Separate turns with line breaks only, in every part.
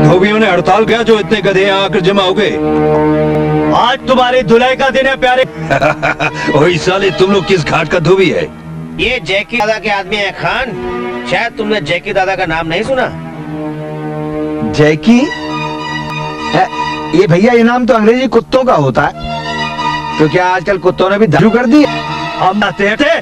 धोबियों ने हड़ताल किया जो इतने गधे यहाँ आकर जमा हो गए।
आज तुम्हारी धुलाई का दिन है प्यारे।
वही साले तुम लोग किस घाट का धोबी है?
ये जैकी दादा के आदमी है खान। शायद तुमने जैकी दादा का नाम नहीं सुना।
जैकी? ये भैया ये नाम तो अंग्रेजी कुत्तों का होता है, तो क्या आजकल कुत्तों ने भी दारू कर दी?
हम आते थे।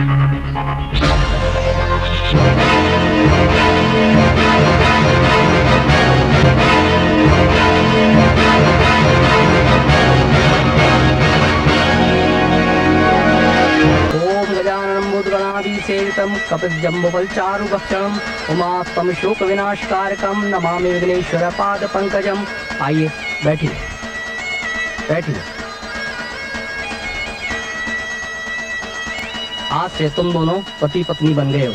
ओम गजाननं भूतगणाधिसेवितं कपितजम्बुफलचारुभक्षणम् उमास्तं शोकविनाशकारकं नमामि विघ्नेश्वरपादपङ्कजम्। आइए बैठिए बैठिए। आज से तुम दोनों पति पत्नी बन गए हो।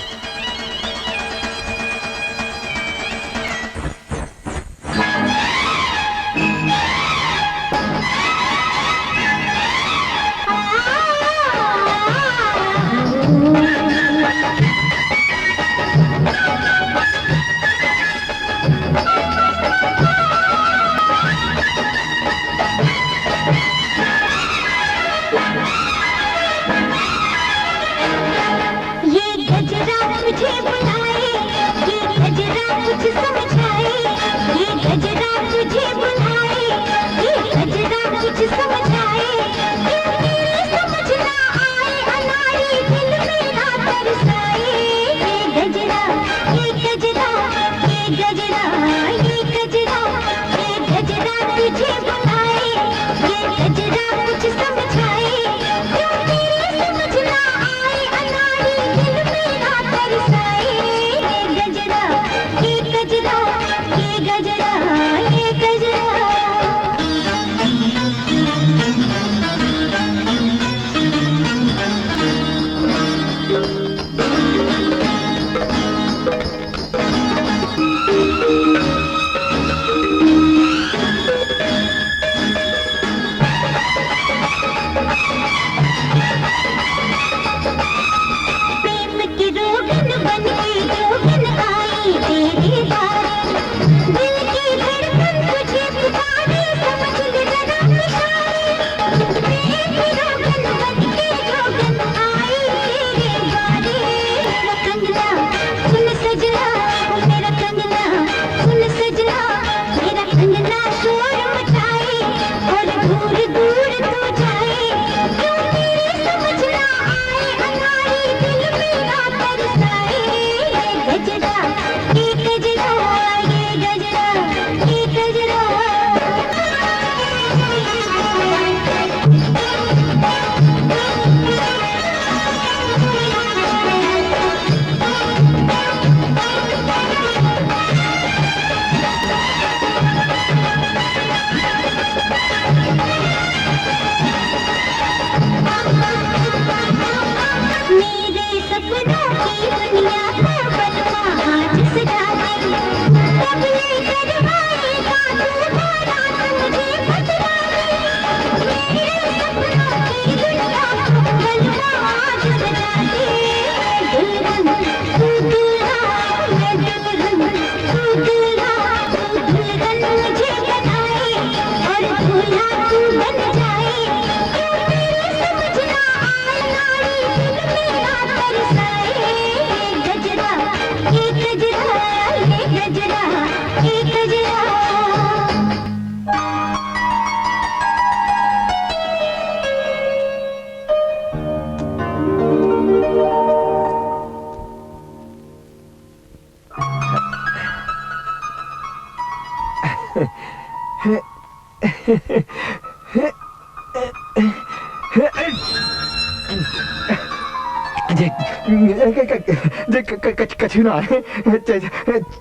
कछुना है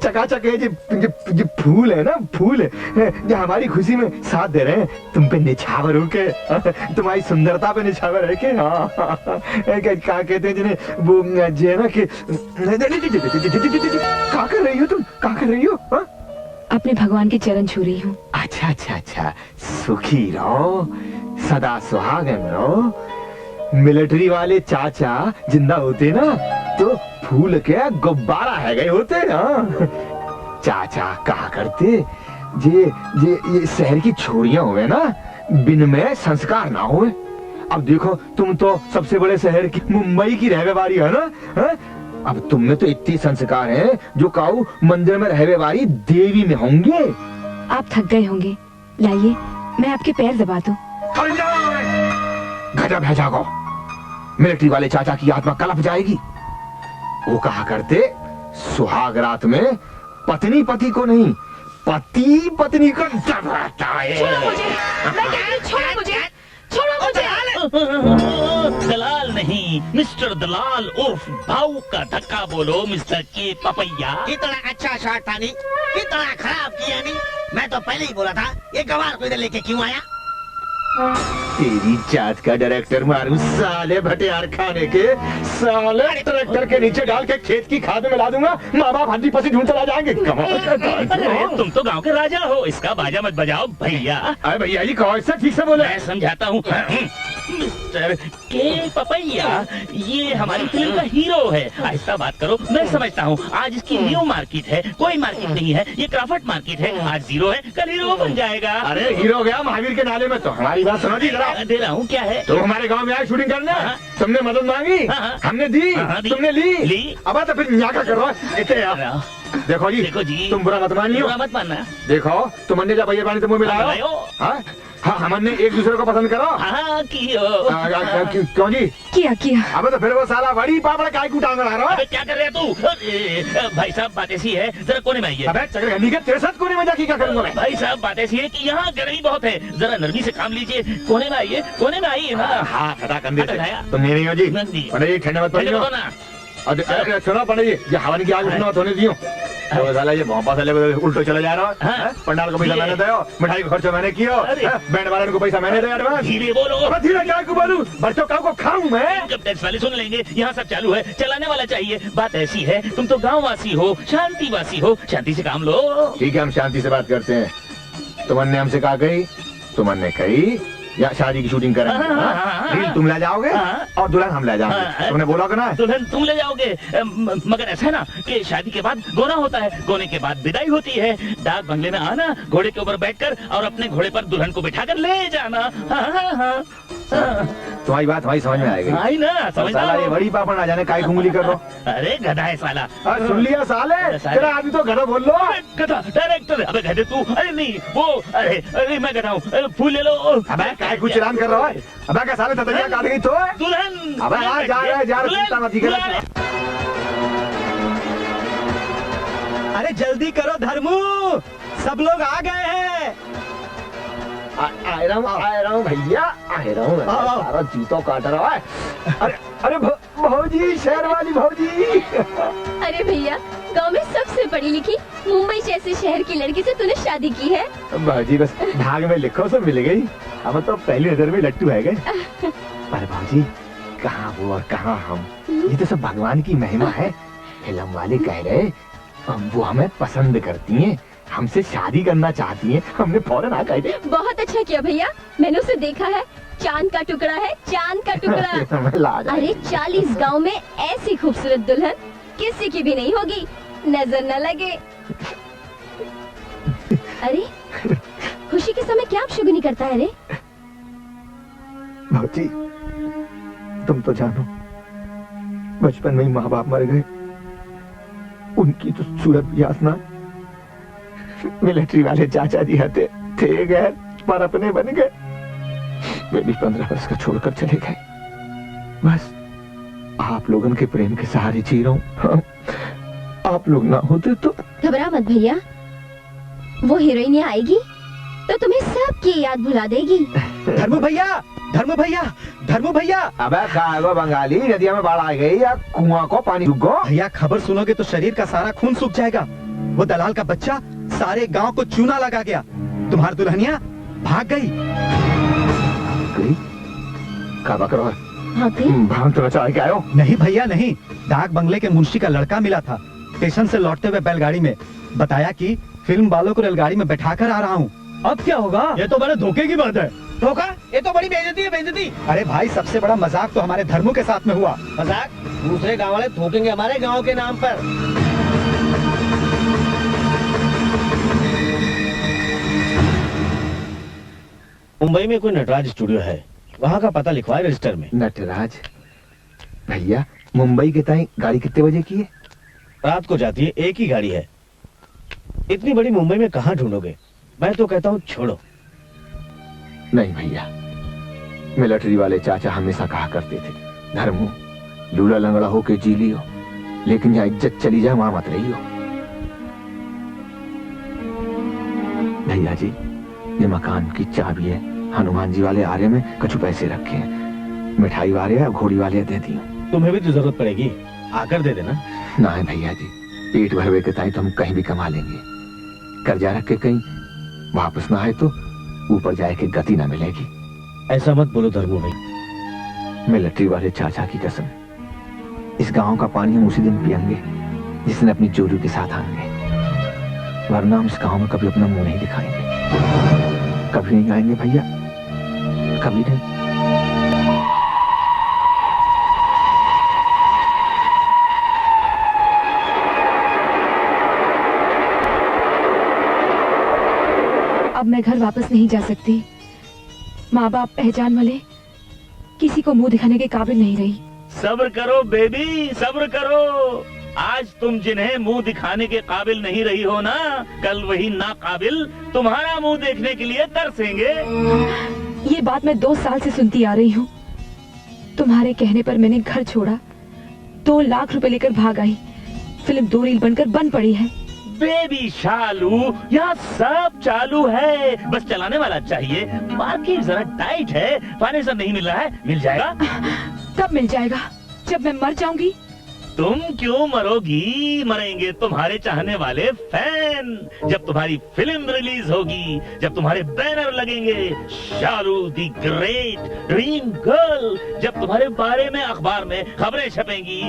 चकाचक है जो फूल है ना, फूल जो हमारी खुशी में साथ दे रहे हैं, तुम पे निछावर होके, तुम्हारी सुंदरता पे निछावर है के। क्या कहते हैं जिन्हें, वो जो है ना कि क्या कर रही हो तुम, क्या कर रही हो?
अपने भगवान के चरण छू रही हूँ।
अच्छा अच्छा अच्छा, सुखी रहो, सदा सुहागन रहो। मिलिट्री वाले चाचा जिंदा होते ना तो फूल के गुब्बारा है गए होते ना। चाचा कहा करते ये शहर की छोरियां हुए ना, बिन में संस्कार ना हुए। अब देखो तुम तो सबसे बड़े शहर की मुंबई की रहने वाली है ना, है? अब तुम में तो इतने संस्कार हैं जो काऊ मंदिर में रहने वाली देवी में होंगे।
आप थक गए होंगे, लाइए मैं आपके पैर दबा दूं।
गजब है जागो, मिलिट्री वाले चाचा की आत्मा कलप जाएगी। वो कहा करते, सुहाग रात में पत्नी पति को नहीं, पति पत्नी को दबाता है।
छोड़ो मुझे, मैं कह रही हूँ, छोड़ो मुझे, छोड़ो मुझे।
दलाल नहीं, मिस्टर दलाल उर्फ भाऊ का धक्का बोलो मिस्टर के पपैया।
कितना अच्छा शॉट था नहीं, कितना खराब किया नहीं। मैं तो पहले ही बोला था ये गवार को इधर लेके क्यों आया।
तेरी जात का डायरेक्टर मारू साले भटियार खाने के, साले ट्रैक्टर के नीचे डाल के खेत की खाद में मिला दूंगा, माँ बाप हड्डी पसी ढूंढ चला जाएंगे।
अरे तुम तो गांव के राजा हो, इसका बाजा मत बजाओ भैया।
अरे भैया जी कौन सा ठीक से बोले?
मैं समझाता हूँ मिस्टर के पपैया, ये हमारी फिल्म का हीरो है। ऐसा बात करो, मैं समझता हूँ आज इसकी न्यू मार्केट है, कोई मार्केट नहीं है, ये क्राफट मार्केट है। आज जीरो है, कल हीरो बन जाएगा।
अरे हीरो गया महावीर के नाले में। तो हमारी बात सुनो जी जरा।
दे रहा हूँ, क्या है?
तुम हमारे गांव में आए शूटिंग करने,
हाँ।
तुमने मदद मांगी,
हाँ।
हमने दी,
हाँ, दी।
तुमने ली।
ली।
अब तो फिर यहाँ का करो इतने यार। देखो जी,
देखो जी,
तुम बुरा मत मानियो,
बुरा मत मानना।
देखो तुमने जब भैया पानी तुम मिलायो, हाँ हाँ, हमने एक दूसरे को पसंद करो।
हाँ कियो।
क्यों जी?
किया किया।
अब तो फिर वो साला बड़ी पापड़ काय को टांग रहा
अबे क्या कर रहे है तू? भाई साहब बात ऐसी है, जरा कोने में आइए।
अबे चक्रघनी के तेरे साथ कोने में जाके क्या करूंगा मैं?
भाई साहब बात ऐसी है कि यहाँ गर्मी बहुत है, जरा नरमी से काम लीजिए। कोने में आइए, कोने में आइए ना।
हाँ खड़ा कंधे
हटा लाया।
से। तुम नहीं हो जी?
नहीं।
पंडित जी ठंडे मत
पहले
पड़ियो।
बताओ ना।
अरे सुनो पंडित जी, ये हवन की आग उठना मत होने दियो। तो साला ये भौंपा साले उल्टो चले जा रहा है।
हाँ।
पंडाल को पैसा मैंने दियो, मिठाई का खर्चा मैंने कियो,
अरे।
बैंड वाले को पैसा मैंने दिया एडवांस।
धीरे बोलो।
अब धीरे क्या को बोलूं? बच्चों का को खाऊं मैं?
जब टैक्स वाले सुन लेंगे, यहाँ सब चालू है, चलाने वाला चाहिए। बात ऐसी है, तुम तो गाँव वासी हो, शांति वासी हो, शांति से काम लो।
ठीक है, हम शांति से बात करते हैं। तुमने हमसे कहा गई, तुमने कही या शादी की शूटिंग करेंगे,
हाँ,
हाँ? रील तुम ले जाओगे
हाँ।
और दुल्हन हम ले जाओगे।
हाँ।
तुमने बोला कि ना?
दुल्हन तुम ले जाओगे, मगर ऐसा है ना कि शादी के बाद गोना होता है, गोने के बाद विदाई होती है। डाक बंगले में आना, घोड़े के ऊपर बैठकर और अपने घोड़े पर दुल्हन को बिठाकर ले जाना। हाँ हाँ हाँ।
तुम्हारी बात हमारी समझ में आएगी।
आई ना, समझ
साला ये बड़ी पापड़ ना जाने काय उंगली कर रो।
अरे गधा है साला।
सुन लिया साले, तेरा आदमी तो गधा बोल लो।
गधा डायरेक्टर, अबे गधे तू। अरे नहीं वो, अरे मैं गधा हूँ। फूल ले लो।
अबे काय कुछ चिरान कर रहा है? अबे क्या साले ततैया काट गई तो?
दुल्हन।
अबे यार जा रहा है, जा रहा है, चिंता मत कर।
अरे जल्दी करो धर्मू, सब लोग आ गए हैं।
आ रहा हूँ भैया, आ रहा हूँ। सारा जूतों काट रहा है। अरे अरे भौजी, शहर वाली भौजी।
अरे भैया, गांव में सबसे पढ़ी लिखी मुंबई जैसे शहर की लड़की से तूने शादी की है।
भौजी बस भाग में लिखो सब मिल गई। हम तो पहली नजर में लट्टू है गए। पर भौजी कहाँ वो और कहाँ हम, ये तो सब भगवान की महिमा है। फिल्म वाले कह रहे वो हमें पसंद करती हैं, हमसे शादी करना चाहती हैं। हमने फौरन आ गए।
बहुत अच्छा किया भैया, मैंने उसे देखा है, चांद का टुकड़ा है, चांद का टुकड़ा। अरे 40 गांव में ऐसी खूबसूरत दुल्हन किसी की भी नहीं होगी, नजर न लगे। अरे खुशी के समय क्या शुगनी करता है रे?
भौजी तुम तो जानो, बचपन में ही माँ बाप मर गए, उनकी तो सूरत भी आसना। मिलिट्री वाले चाचा जी थे गए, पर अपने बन गए। वे भी 15 वर्ष का छोड़कर चले गए। बस आप लोगों के प्रेम के सहारे जी रहा हूँ। आप लोग ना होते तो।
घबरा मत भैया, वो हीरोइन आएगी तो तुम्हें सबकी याद भुला देगी।
धर्मू भैया, धर्मू भैया, धर्मू भैया।
अबे खाएगा बंगाली, नदिया में बाढ़ आ गई या कुआं को पानी रुक गो।
भैया खबर सुनोगे तो शरीर का सारा खून सूख जाएगा। वो दलाल का बच्चा सारे गांव को चूना लगा गया, तुम्हारी दुल्हनिया भाग गई।
काबा करो, भाग तो बचा के आयो।
नहीं भैया नहीं, डाक बंगले के मुंशी का लड़का मिला था, स्टेशन से लौटते हुए बैलगाड़ी में, बताया कि फिल्म वालों को रेलगाड़ी में बैठाकर आ रहा हूँ। अब क्या होगा? ये तो बड़े धोखे की बात है। धोखा? ये तो बड़ी बेइज्जती है, बेइज्जती। अरे भाई सबसे बड़ा मजाक तो हमारे धर्मू के साथ में हुआ।
मजाक? दूसरे गांव वाले थूकेंगे हमारे गांव के नाम पर। मुंबई में कोई नटराज स्टूडियो है, वहाँ का पता लिखवाए रजिस्टर में।
नटराज भैया, मुंबई के ताई गाड़ी कितने बजे की है?
रात को जाती है, एक ही गाड़ी है। इतनी बड़ी मुंबई में कहाँ ढूंढोगे? मैं तो कहता हूँ छोड़ो।
नहीं भैया, मिलिट्री वाले चाचा हमेशा कहा करते थे धर्मू, लूला लंगड़ा होके जी लियो, लेकिन जहाँ इज्जत चली जाए वहां मत रहियो। भैया जी, ये मकान की चाबी है, हनुमान जी वाले आरे में कछु पैसे रखे हैं, मिठाई वाले या घोड़ी वाले दे दियो।
तुम्हें भी तो जरूरत पड़ेगी, आकर दे देना।
ना है भैया जी, पेट भरवे के ताई तो हम कहीं भी कमा लेंगे, कर्जा रख के कहीं वापस ना आए तो ऊपर जाए के गति ना मिलेगी।
ऐसा मत बोलो धर्मू भाई।
मिलिट्री वाले चाचा की कसम, इस गांव का पानी हम उसी दिन पियेंगे जिस दिन अपनी जोरू के साथ आएंगे, वरना हम इस गांव में कभी अपना मुंह नहीं दिखाएंगे। कभी नहीं आएंगे भैया, कभी नहीं।
अब मैं घर वापस नहीं जा सकती। माँ बाप पहचान वाले किसी को मुंह दिखाने के काबिल नहीं रही।
सब्र करो बेबी, सब्र करो। आज तुम जिन्हें मुंह दिखाने के काबिल नहीं रही हो ना, कल वही नाकाबिल तुम्हारा मुंह देखने के लिए तरसेंगे।
ये बात मैं 2 साल से सुनती आ रही हूँ। तुम्हारे कहने पर मैंने घर छोड़ा, 2 लाख रुपए लेकर भाग आई। फिल्म 2 रील बनकर बन पड़ी है।
बेबी शालू, यहाँ सब चालू है, बस चलाने वाला चाहिए। मार्केट जरा टाइट है, फाइनेंसर नहीं मिल रहा है, मिल जाएगा।
कब मिल जाएगा? जब मैं मर जाऊंगी?
तुम क्यों मरोगी? मरेंगे तुम्हारे चाहने वाले फैन। जब तुम्हारी फिल्म रिलीज होगी, जब तुम्हारे बैनर लगेंगे, शालू दी ग्रेट ड्रीम गर्ल, जब तुम्हारे बारे में अखबार में खबरें छपेंगी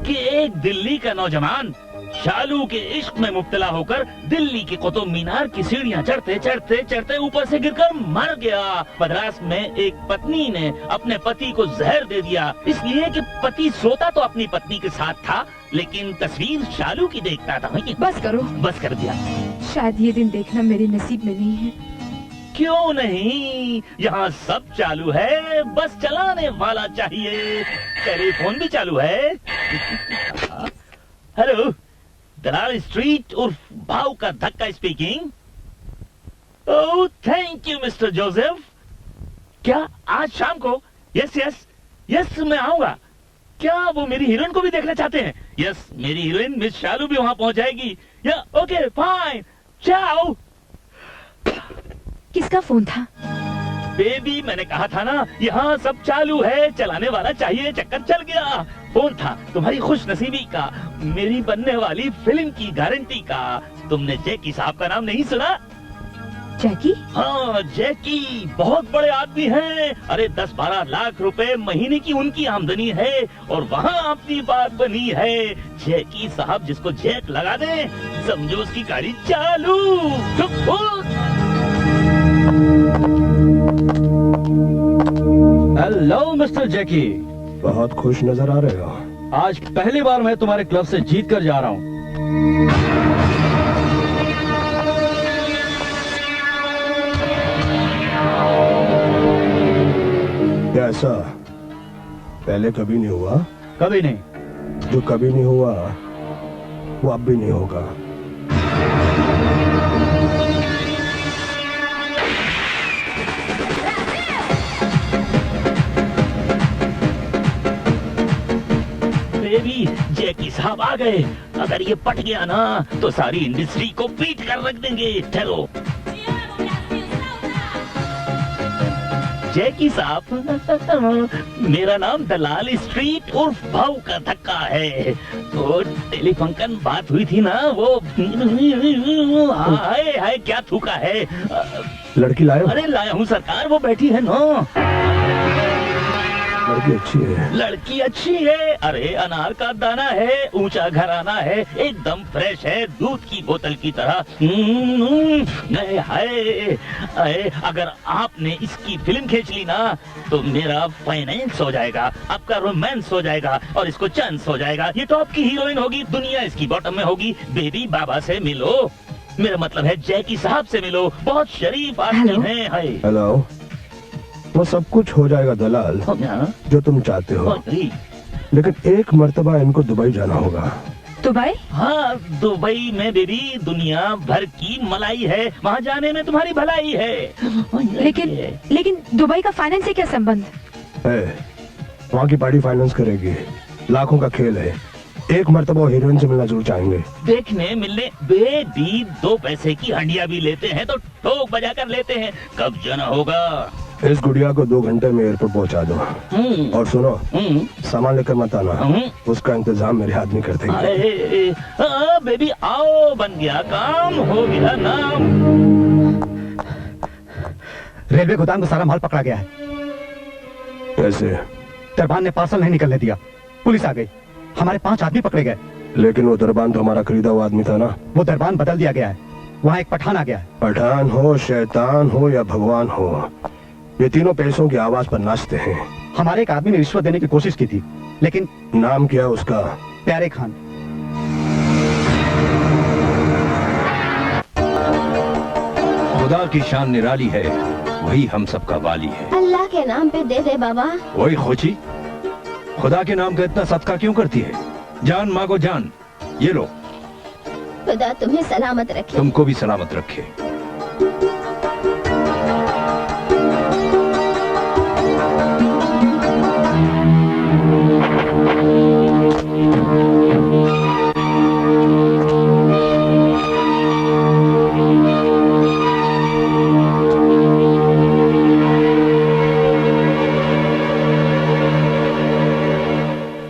कि एक दिल्ली का नौजवान शालू के इश्क में मुब्तला होकर दिल्ली की कुतुब मीनार की सीढ़ियां चढ़ते चढ़ते चढ़ते ऊपर से गिरकर मर गया। मद्रास में एक पत्नी ने अपने पति को जहर दे दिया, इसलिए कि पति सोता तो अपनी पत्नी के साथ था, लेकिन तस्वीर शालू की देखता था।
बस करो।
बस कर दिया।
शायद ये दिन देखना मेरे नसीब में नहीं है।
क्यों नहीं? यहाँ सब चालू है, बस चलाने वाला चाहिए। टेलीफोन भी चालू है। हेलो, दलाल स्ट्रीट उर्फ भाव का धक्का speaking. Oh thank you mister Joseph. क्या आज शाम को? यस यस यस, मैं आऊंगा। क्या वो मेरी हीरोइन को भी देखना चाहते हैं? यस, मेरी हीरोइन मिस शालू भी वहां पहुंच जाएगी। या ओके फाइन, चाओ।
किसका फोन था?
बेबी, मैंने कहा था ना, यहाँ सब चालू है, चलाने वाला चाहिए। चक्कर चल गया। फोन था तुम्हारी खुश नसीबी का, मेरी बनने वाली फिल्म की गारंटी का। तुमने जैकी साहब का नाम नहीं सुना?
जैकी?
हाँ, जैकी बहुत बड़े आदमी हैं। अरे 10-12 लाख रुपए महीने की उनकी आमदनी है, और वहाँ अपनी बात बनी है। जैकी साहब जिसको जैक लगा दे, समझो उसकी गाड़ी चालू।
हेलो मिस्टर जैकी,
बहुत खुश नजर आ रहे हो।
आज पहली बार मैं तुम्हारे क्लब से जीत कर जा रहा हूँ।
ऐसा पहले कभी नहीं हुआ?
कभी नहीं।
जो कभी नहीं हुआ वो अब भी नहीं होगा।
बेबी, जैकी साहब आ गए। अगर ये पट गया ना तो सारी इंडस्ट्री को पीट कर रख देंगे। ठहरो। जैकी साहब, मेरा नाम दलाल स्ट्रीट उर्फ भाव का धक्का है। तो टेलीफोन बात हुई थी ना, वो हाय हाय क्या थूका है।
लड़की लाए हो?
अरे लाया हूँ सरकार, वो बैठी है ना।
लड़की अच्छी है।
लड़की अच्छी है। अरे अनार का दाना है, ऊंचा घराना है, एकदम फ्रेश है, दूध की बोतल की तरह। हाय, अगर आपने इसकी फिल्म खींच ली ना तो मेरा फाइनेंस हो जाएगा, आपका रोमांस हो जाएगा, और इसको चांस हो जाएगा। ये टॉप की हीरोइन होगी, दुनिया इसकी बॉटम में होगी। बेबी, बाबा से मिलो। मेरा मतलब है जैकी साहब से मिलो, बहुत शरीफ आदमी हैं। हाय
हेलो, वो सब कुछ हो जाएगा दलाल, जो तुम चाहते हो, लेकिन एक मर्तबा इनको दुबई जाना होगा।
दुबई?
हाँ, दुबई में बेबी दुनिया भर की मलाई है, वहाँ जाने में तुम्हारी भलाई है।
लेकिन दुबई का फाइनेंस से क्या संबंध?
वहाँ की पार्टी फाइनेंस करेगी। लाखों का खेल है। एक मर्तबा वो हीरोइन से मिलना जरूर चाहेंगे।
देखने मिलने बेदी 2 पैसे की हंडिया भी लेते हैं तो ठोक बजा कर लेते हैं। कब जाना होगा?
इस गुड़िया को 2 घंटे में एयरपोर्ट पहुंचा दो। और सुनो, सामान लेकर मत आना। उसका इंतजाम मेरे आदमी कर देंगे।
बेबी आओ, बन गया काम, हो गया नाम।
रेलवे गोदाम का सारा माल पकड़ा गया है।
कैसे?
दरबान ने पार्सल नहीं निकलने दिया, पुलिस आ गई, हमारे 5 आदमी पकड़े गए।
लेकिन वो दरबान तो हमारा खरीदा हुआ आदमी था ना।
वो दरबान बदल दिया गया है, वहाँ एक पठान आ गया है।
पठान हो, शैतान हो या भगवान हो, ये तीनों पैसों की आवाज पर नाचते हैं।
हमारे एक आदमी ने रिश्वत देने की कोशिश की थी, लेकिन
नाम क्या है उसका?
प्यारे खान।
खुदा की शान निराली है, वही हम सबका वाली है।
अल्लाह के नाम पे दे दे बाबा।
वही खोची, खुदा के नाम का इतना सदका क्यों करती है? जान मांगो जान, ये लो।
खुदा तुम्हें सलामत रखे।
तुमको भी सलामत रखे।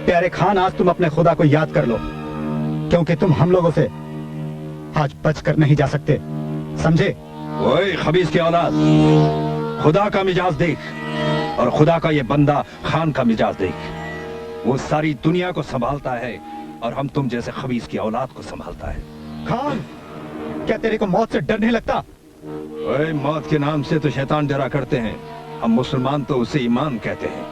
प्यारे खान, आज तुम अपने खुदा को याद कर लो, क्योंकि तुम हम लोगों से आज बच कर नहीं जा सकते, समझे?
ओए खबीस की औलाद, खुदा का मिजाज देख और खुदा का ये बंदा खान का मिजाज देख। वो सारी दुनिया को संभालता है और हम तुम जैसे खबीस की औलाद को संभालता है।
खान, क्या तेरे को मौत से डर नहीं लगता?
ओए, मौत के नाम से तो शैतान डरा करते हैं, हम मुसलमान तो उसे ईमान कहते हैं।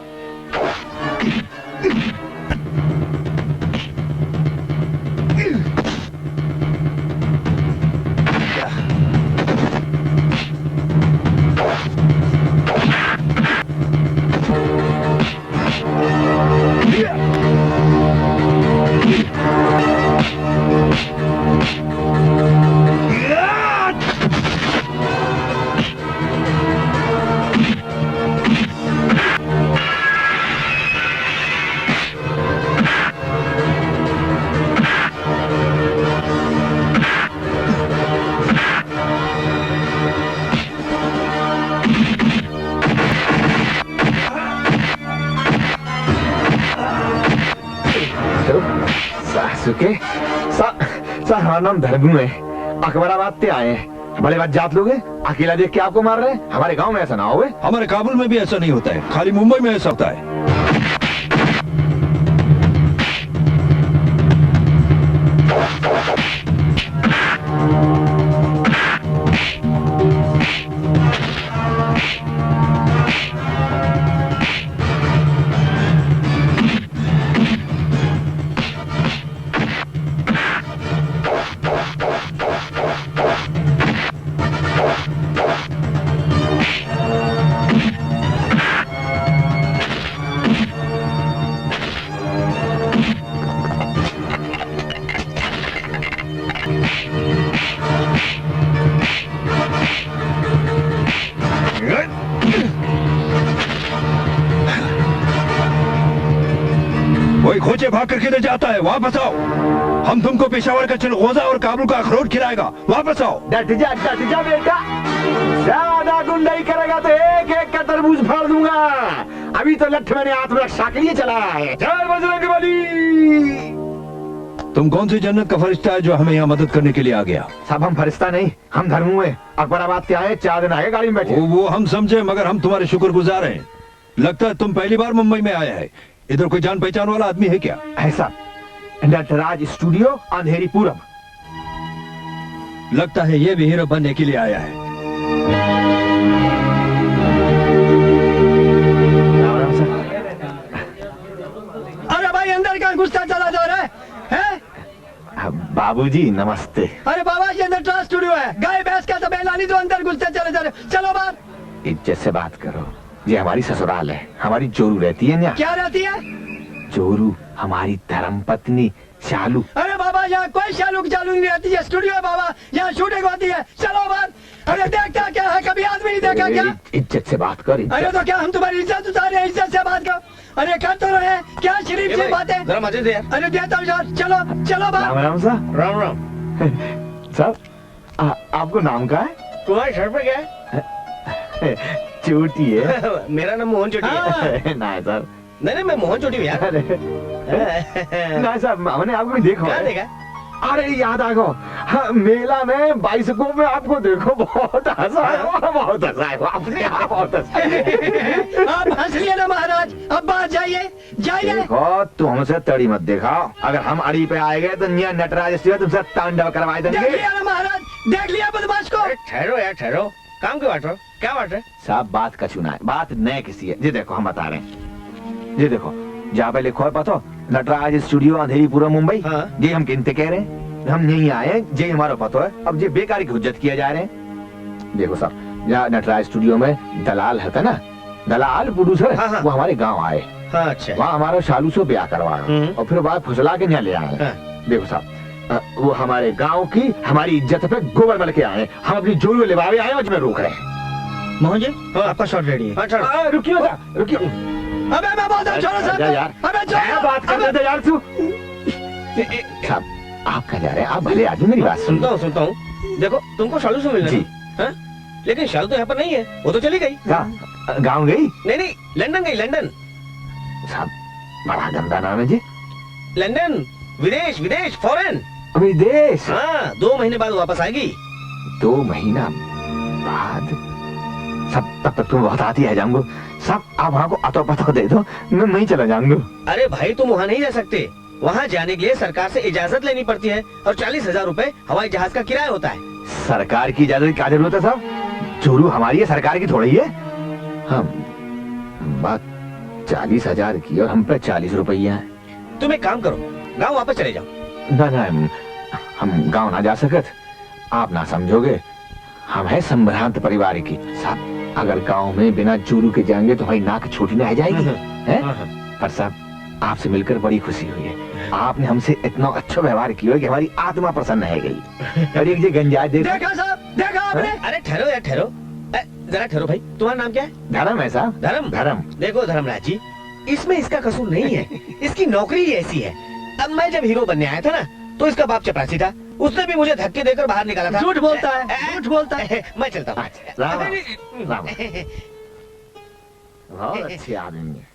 हमारा नाम धर्मू है, अकबराबाद से आए हैं। बड़े बात जात लोग हैं, अकेला देख के आपको मार रहे हैं। हमारे गांव में ऐसा ना हो।
हमारे काबुल में भी ऐसा नहीं होता है, खाली मुंबई में ऐसा होता है। कोई खोजे भाग कर किधर जाता है? वापस आओ, हम तुमको पेशावर का चिलगोजा और काबुल का अखरोट खिलाएगा। वापस आओ।
डट जा बेटा, ज्यादा गुंडाई करेगा तो एक एक का तरबूज फाड़ दूंगा। अभी तो लठ मैंने आत्मरक्षा के लिए चला है। जय बजरंगबली।
तुम कौन सी जन्नत का फरिश्ता है जो हमें यहाँ मदद करने के लिए आ गया?
सब हम फरिश्ता नहीं, हम धर्मू है। अकबराबाद से आए, 4 दिन आए गाड़ी में बैठे।
वो हम समझे, मगर हम तुम्हारे शुक्रगुजार हैं। लगता है तुम पहली बार मुंबई में आया है। इधर कोई जान पहचान वाला आदमी है क्या?
ऐसा नटराज स्टूडियो, अंधेरी पूरब।
लगता है ये भी हीरो बनने के लिए आया है।
अरे भाई, अंदर का गुस्सा चला जा रहा है?
बाबूजी नमस्ते।
अरे बाबा, ये नटराज स्टूडियो है, गाय भैंस का तो बेलानी जो अंदर घुसते चले जा रहे। चलो बात।
इज्जत से बात करो, ये हमारी ससुराल है। हमारी जोरू रहती है ना।
क्या रहती है?
जोरू हमारी धर्म पत्नी शालू।
अरे बाबा, यहाँ कोई शालू चालू नहीं रहती है, स्टूडियो है बाबा, यहाँ शूटिंग होती है। चलो बात। अरे देखता क्या है, कभी आदमी नहीं देखा क्या?
इज्जत से बात कर।
अरे तो क्या हम तुम्हारी इज्जत उतार रहे हैं? इज्जत से बात करो।
अरे कर तो रहे, क्या शरीफ सी बात है।
जरा मजे दे यार।
अरे देता हूँ यार, चलो चलो बात।
राम राम साहब।
राम राम।
साहब आपको नाम का है?
तुम्हारे शर्ट पे क्या है?
चोटी है।
मेरा नाम मोहन चोटी है।
नहीं साहब,
नहीं मैं मोहन चोटी हूँ यार।
नहीं साहब, मैंने आपको भी देखा
क्या
है।
देखा?
अरे याद आ गया, हाँ, मेला में बाइसिकल में आपको देखो, बहुत हंसा है, बहुत हंसा है आपने, बहुत हंसा है।
आप हंस लिए ना महाराज, अब बात जाइए जाइए।
देखो तू हमसे तड़ी मत दिखाओ, अगर हम अड़ी पे आए गए तो यहाँ नटराज स्टूडियो तुमसे तांडव करवाए
देख
देंगे।
लिया ना महाराज, देख लिया बदमाश को।
ठहरो यार ठहरो, काम क्यों बांट रहे हो? क्या बांट रहे?
साहब बात कछु ना है, बात नए किसी है। जी देखो हम बता रहे हैं, जी देखो जहाँ पे लिखो है पता, नटराज स्टूडियो अंधेरीपुरा मुंबई।
हाँ।
जी हम किनते कह रहे हैं, हम यहीं आए हैं, जी हमारा पता है। अब जी बेकारी की हुज्जत किया जा रहे हैं। देखो साहब, यहाँ नटराज स्टूडियो में दलाल है ना, दलाल प्रोड्यूसर,
हाँ, हाँ।
वो हमारे गाँव आए,
हाँ अच्छा।
वहाँ हमारा शालू से ब्याह करवाया और फिर बाद फुसला के यहाँ ले आए।
हाँ।
देखो साहब, वो हमारे गांव की हमारी इज्जत पे गोबर मल के आए, हम अपनी जोरू लिबावे आए और रोक रहे हैं।
मोहन जी, आपका शॉट रेडी है।
रुकियो रुकियो,
अबे मैं बोलता हूँ, छोड़ो साहब,
यार,
अबे छोड़ो।
बात कर रहे थे यार तू। साहब आप कहाँ जा रहे हैं? आप भले आदमी, मेरी बात
सुनता हूँ। देखो तुमको शालू से मिलना
जी।
हाँ? लेकिन शालू तो यहाँ पर नहीं है, वो तो चली गई।
गाँव गई?
नहीं लंदन गई, लंदन।
साहब बड़ा गंदा नाम है जी।
लंदन, विदेश फॉरेन।
विदेश?
हाँ, 2 महीने बाद वापस आएगी।
2 महीना बाद? सब तब तक तुम बहुत आती है जाऊंगा। सब आप वहाँ को अतो पतो दे दो, मैं नहीं चला जाऊंगा।
अरे भाई तुम वहाँ नहीं रह सकते, वहाँ जाने के लिए सरकार से इजाजत लेनी पड़ती है और 40,000 रुपए हवाई जहाज का किराया होता है।
सरकार की इजाजत की क्या जरूरत है साहब? चोरू हमारी है, सरकार की थोड़ी है। हम बात 40,000 की और हम पे 40 रुपया है।
तुम एक काम करो, गाँव वापस चले जाओ।
ना हम गाँव ना जा सकत, आप ना समझोगे, हम है संभ्रांत परिवार की। साहब अगर गाँव में बिना चोरू के जाएंगे तो हमारी नाक छोटी ना जाएगी है? पर साहब आपसे मिलकर बड़ी खुशी हुई है, आपने हमसे इतना अच्छा व्यवहार किया कि हमारी आत्मा प्रसन्न है गई। और एक जी गंजाय
देखा साहब, देखा आपने?
अरे ठहरो यार ठहरो, जरा ठहरो भाई। तुम्हारा नाम क्या है?
धर्म है साहब। धर्म।
देखो धर्मराज जी, इसमें इसका कसूर नहीं है, इसकी नौकरी ही ऐसी है। अब मैं जब हीरो बनने आया था ना, तो इसका बाप चपरासी था, उसने भी मुझे धक्के देकर बाहर निकाला था।
झूठ बोलता है, झूठ बोलता है।
मैं चलता हूँ।
राम बहुत अच्छे आदमी है।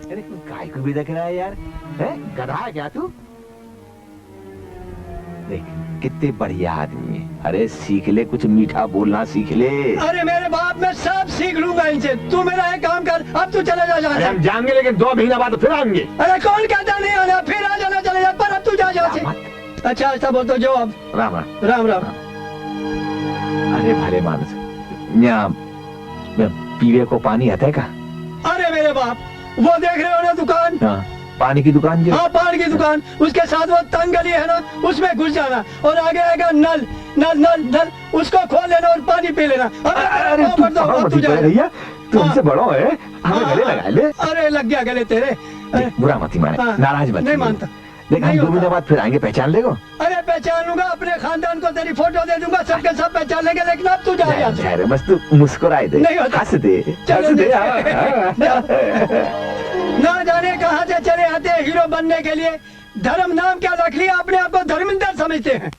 अरे काय को भी देख रहा है यार, है गधा है क्या तू? देख कितने बढ़िया आदमी है। अरे सीख ले, कुछ मीठा बोलना सीख ले।
अरे मेरे बाप, मैं सब सीख लूंगा इनसे। तू मेरा एक काम कर, अब तू चले जा।
अरे हम जाएंगे लेकिन 2 महीना बाद फिर आएंगे।
अरे कौन कहता नहीं आना, फिर आ जाना, चले जा, पर अब तू जा। अच्छा ऐसा बोल तो जो अब।
राम
राम।
अरे भले मानस, यहाँ पीवे को पानी आता है का?
अरे मेरे बाप, वो देख रहे हो ना दुकान?
हाँ, पानी की दुकान जो?
हाँ पानी की दुकान, उसके साथ वो तंग गली है ना, उसमें घुस जाना और आगे आएगा नल, उसको खोल लेना और पानी पी लेना।
अरे तू भैया, तू हमसे बड़ो है, हमें गले लगा ले।
अरे लग गया गले तेरे।
बुरा मत माने, नाराज मत।
नहीं मानता।
देख हम 2 महीने बाद फिर आएंगे, पहचान लेगो?
अरे पहचान लूंगा, अपने खानदान को तेरी फोटो दे दूंगा, सबके सब पहचान लेंगे, लेकिन अब तू जा।
बस तू मुस्कुराए दे, हंस दे।
ना जाने कहाँ से चले आते हैं हीरो बनने के लिए। धर्म नाम क्या रख लिया, अपने आप को धर्मिंदर समझते हैं।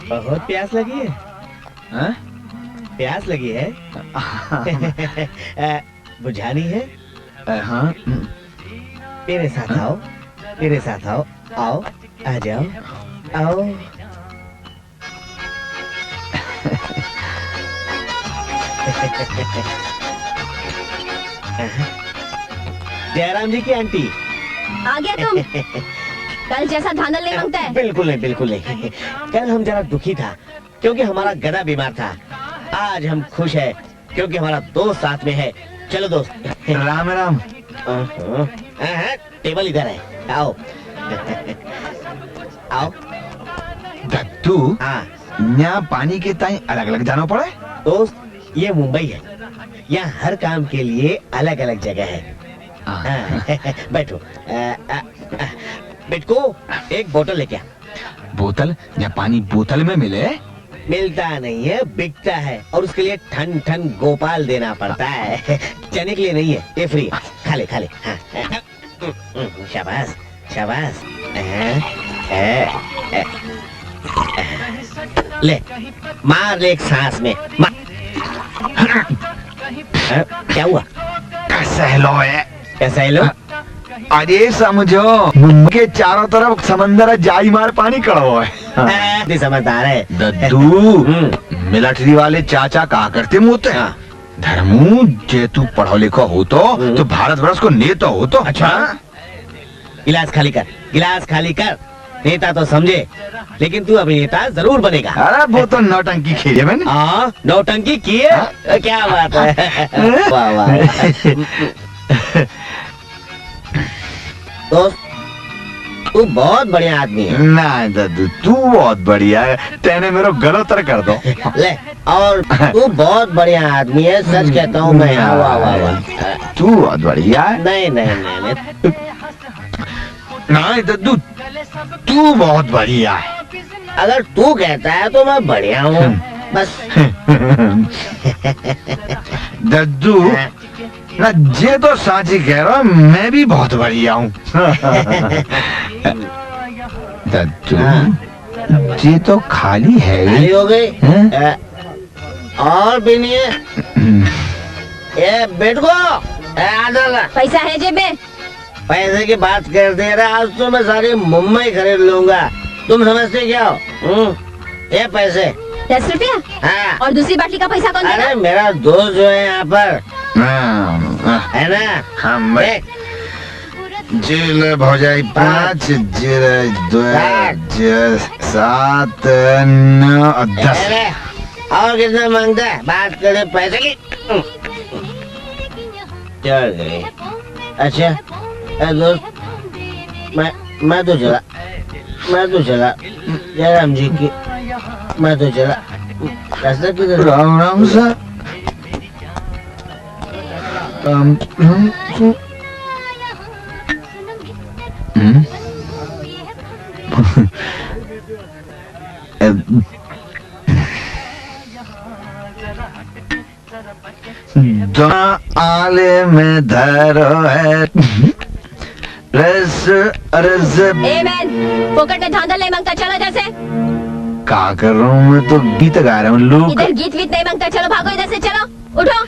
बहुत प्यास लगी है? हाँ? प्यास लगी है? बुझानी है?
हाँ।
मेरे साथ आओ, मेरे साथ आओ, आओ, आ जाओ, आओ। जयराम जी की आंटी
आ गया तुम? कल जैसा धांधल नहीं मांगता है।
बिल्कुल नहीं। कल हम जरा दुखी था क्योंकि हमारा गधा बीमार था। आज हम खुश है क्योंकि हमारा दोस्त साथ में है। चलो दोस्त।
राम।
टेबल इधर है, आओ। आओ।
दत्तू, यहाँ पानी के ताई अलग अलग जाना पड़े?
दोस्त ये मुंबई है, यहाँ हर काम के लिए अलग अलग जगह है। बैठो। बिटकू एक बोतल लेके आ।
बोतल या पानी बोतल में मिले?
मिलता नहीं है, बिकता है, और उसके लिए ठन ठन गोपाल देना पड़ता है। चने के लिए नहीं है, ये फ्री है। खा ले खा ले। हाँ। शाबाश शाबाश। ले मार ले एक सांस में मार। क्या हुआ?
सहलो है।
कैसा है लो?
अरे समझो मुंबई के चारों तरफ समंदर है, जाई मार पानी खड़ा हुआ है।
समझदार है
दद्दू। मिलिट्री वाले चाचा कहा करते मुझे, धर्मू जे तू पढ़ो लिखो हो तो भारत वर्ष को नेता हो तो।
अच्छा गिलास खाली कर, गिलास खाली कर। नेता तो समझे, लेकिन तू अभिनेता जरूर बनेगा।
अरे वो तो नौटंकी खेली है मैंने।
हाँ नौटंकी की है। क्या बात है। वाह वाह। दोस्त तू बहुत बढ़िया आदमी है।
ना दद्दू तू बहुत बढ़िया है, तेने मेरा गला तर कर दो।
ले और तू बहुत बढ़िया आदमी है, सच कहता हूँ मैं। वाह वाह वाह।
तू बहुत बढ़िया है।
नहीं नहीं नहीं
नहीं दद्दू तू बहुत बढ़िया है।
अगर तू कहता है तो मैं बढ़िया हूँ बस।
दद्दू ना जे तो साची कह रहा हूँ, मैं भी बहुत बढ़िया हूँ। दद्दू जे तो खाली है।
खाली हो गई? और भी नहीं है? ये बेट को
पैसा है जेब में?
पैसे की बात कर दे रहा, आज तो मैं सारी मुंबई खरीद लूंगा। तुम समझते क्या हो? ये पैसे
10 रुपया।
हाँ।
और दूसरी बाटली का पैसा कौन देगा?
अरे मेरा दोस्त जो है यहाँ पर है ना।
हम जिले भौजाई 5 जिले 2 7 9 10।
और कितना मांगता है? बात करे पैसे की। चल गई। अच्छा दोस्त मैं तो चला जयराम जी की। मैं तो चला। रास्ता किधर?
राम राम सर। राम राम आले में धरो है रस रस।
ए मैन, पॉकेट में धांधल नहीं मांगता, चलो इधर से।
क्या कर रहा हूँ मैं? तो गीत गा रहा हूँ। लोग
इधर गीत वीत नहीं मांगता, चलो भागो इधर से, चलो उठो।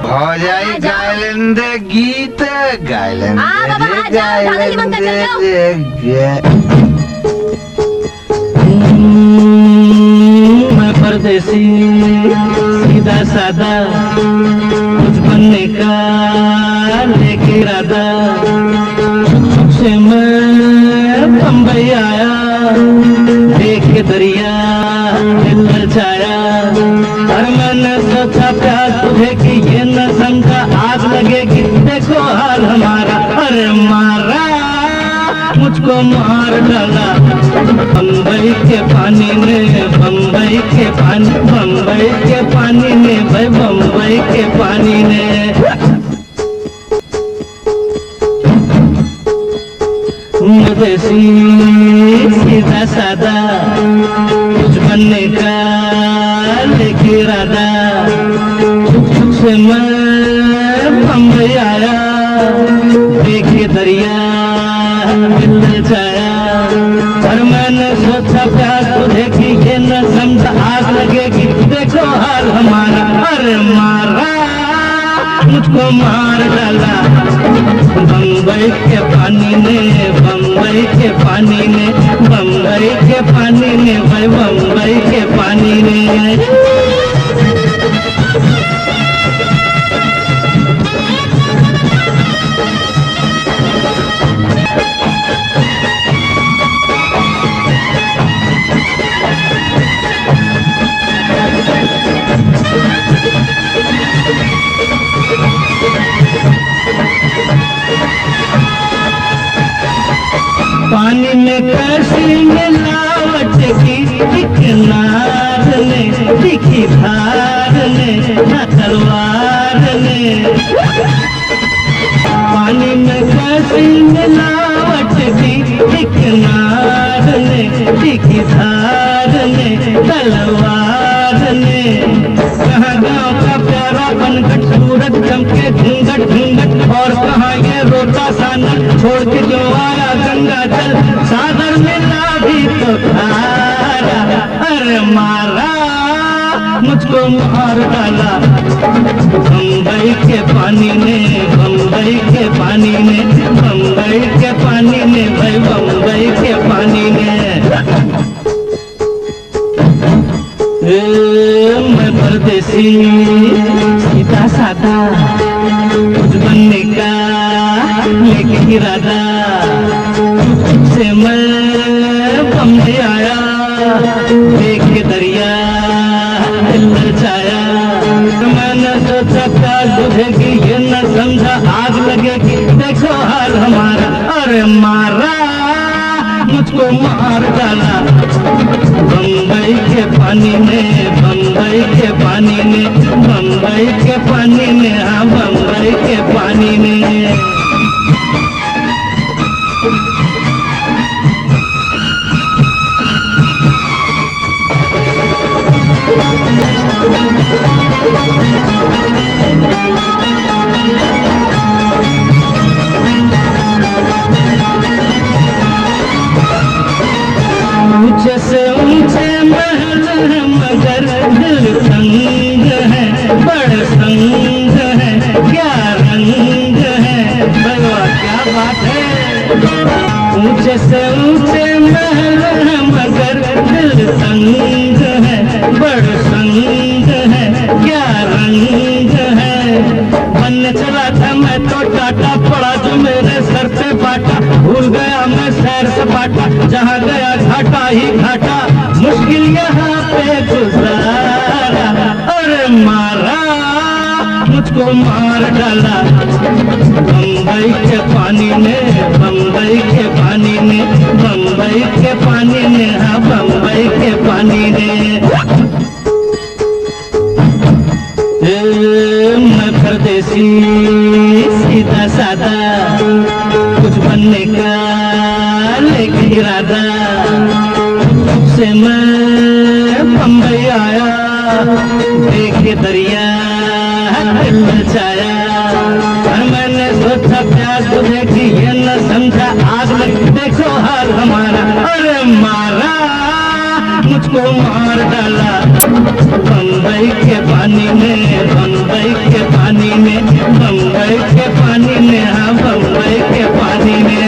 भौजाई गायलेंदे गीत गायलेंदे।
हाँ बाबा आ जाओ, धांधल नहीं मांगता, चलो।
मैं परदेसी सीधा सादा, कुछ बनने का लेके इरादा। से मैं बम्बई आया, देख के दरिया दिल ललचाया। और मैंने सोचा प्यार तुझे कि ये न समझा आग लगेगी। देखो हाल हमारा, अरे मारा मुझको मार डाला बम्बई के पानी ने, बम्बई के पानी, बम्बई के पानी ने, भाई बम्बई के पानी ने। मदेसी सीधा सादा, कुछ बनने का लेके इरादा। छुप से मैं बम्बई आया, देखे दरिया दिल छाया। और मैंने सोचा प्यार तुझे कि ये न समझा आग लगेगी। देखो हाल हमारा, अरे मारा मुझको मार डाला बम्बई के पानी ने, बम्बई के पानी ने, बम्बई के पानी ने, भाई बम्बई के पानी ने। पानी में कैसी मिलावट की, किनार ने दिखी धार ने, न तलवार ने। पानी में कैसी मिलावट थी एक नार ने, एक धार ने, तलवार ने। कहाँ गाँव का प्यारा बनगट सूरज चमके घूंघट घूंघट, और कहाँ ये रोता सानक छोड़ के जो आया गंगा जल, सागर मिला भी तो खारा। अरे मारा मुझको मार डाला बम्बई के पानी ने, बम्बई के पानी ने, बम्बई के पानी ने, भाई बम्बई के पानी ने। मैं परदेसी सीधा साधा, कुछ बनने का लेके इरादा, से मैं बम्बई आया, देख के दरिया ललचाया। मैंने सोचा प्यास बुझेगी, ये न समझा आग लगेगी, देखो हाल हमारा। अरे मारा मुझको मार डाला बम्बई के पानी ने, बम्बई के पानी ने, बम्बई के पानी ने, हाँ बम्बई के पानी ने। ऊंचे से ऊंचे महल है मगर दिल तंग है, बड़े संग है, क्या रंग है, भगवा क्या बात है। ऊंचे से ऊंचे महल है मगर दिल तंग है, बड़े संग है, क्या रंग है। बनने चला था मैं तो टाटा पड़ा जो मेरे सर पे बाटा, भूल गया मैं सैर सपाटा, जहाँ गया घाटा ही घाटा, मुश्किल यहाँ पे गुजारा। अरे मारा मुझको मार डाला बम्बई के पानी ने, बम्बई के पानी ने, बम्बई के पानी ने, हाँ बम्बई के पानी ने। मैं परदेसी सीधा साधा, कुछ बनने का लेके इरादा, से मैं बम्बई आया, देखे दरिया ललचाया। और मैंने सोचा प्यास बुझेगी, ये न समझा आग लगी, देखो हाल हमारा। अरे मारा मुझको मार डाला बम्बई के पानी में, बम्बई के पानी में, बम्बई के पानी में, हाँ बम्बई के पानी में।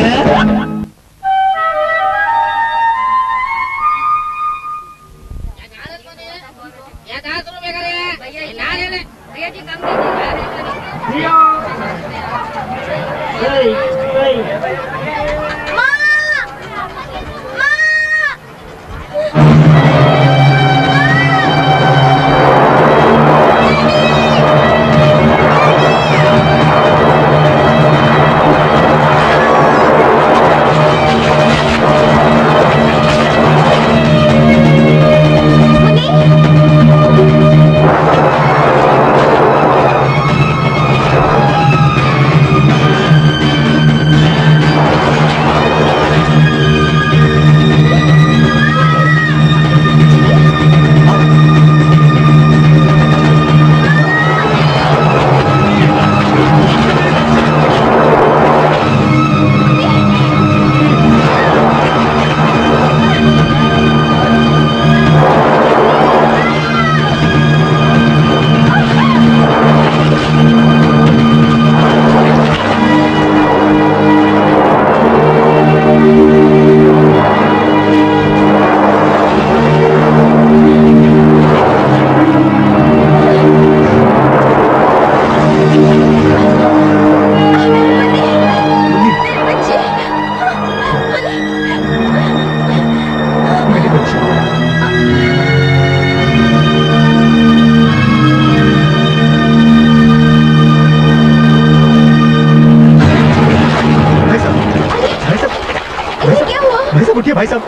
भाई साहब,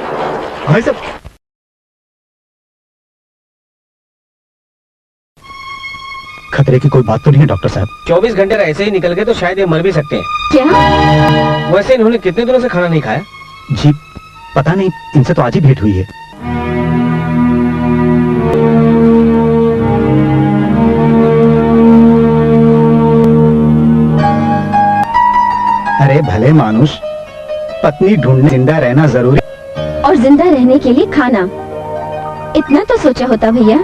भाई साहब। खतरे की कोई बात तो नहीं है डॉक्टर साहब?
24 घंटे ऐसे ही निकल गए तो शायद ये मर भी सकते हैं।
क्या?
वैसे इन्होंने कितने दिनों से खाना नहीं खाया?
जी पता नहीं, इनसे तो आज ही भेंट हुई है। अरे भले मानुष, पत्नी ढूंढने जिंदा रहना जरूरी,
और जिंदा रहने के लिए खाना, इतना तो सोचा होता भैया।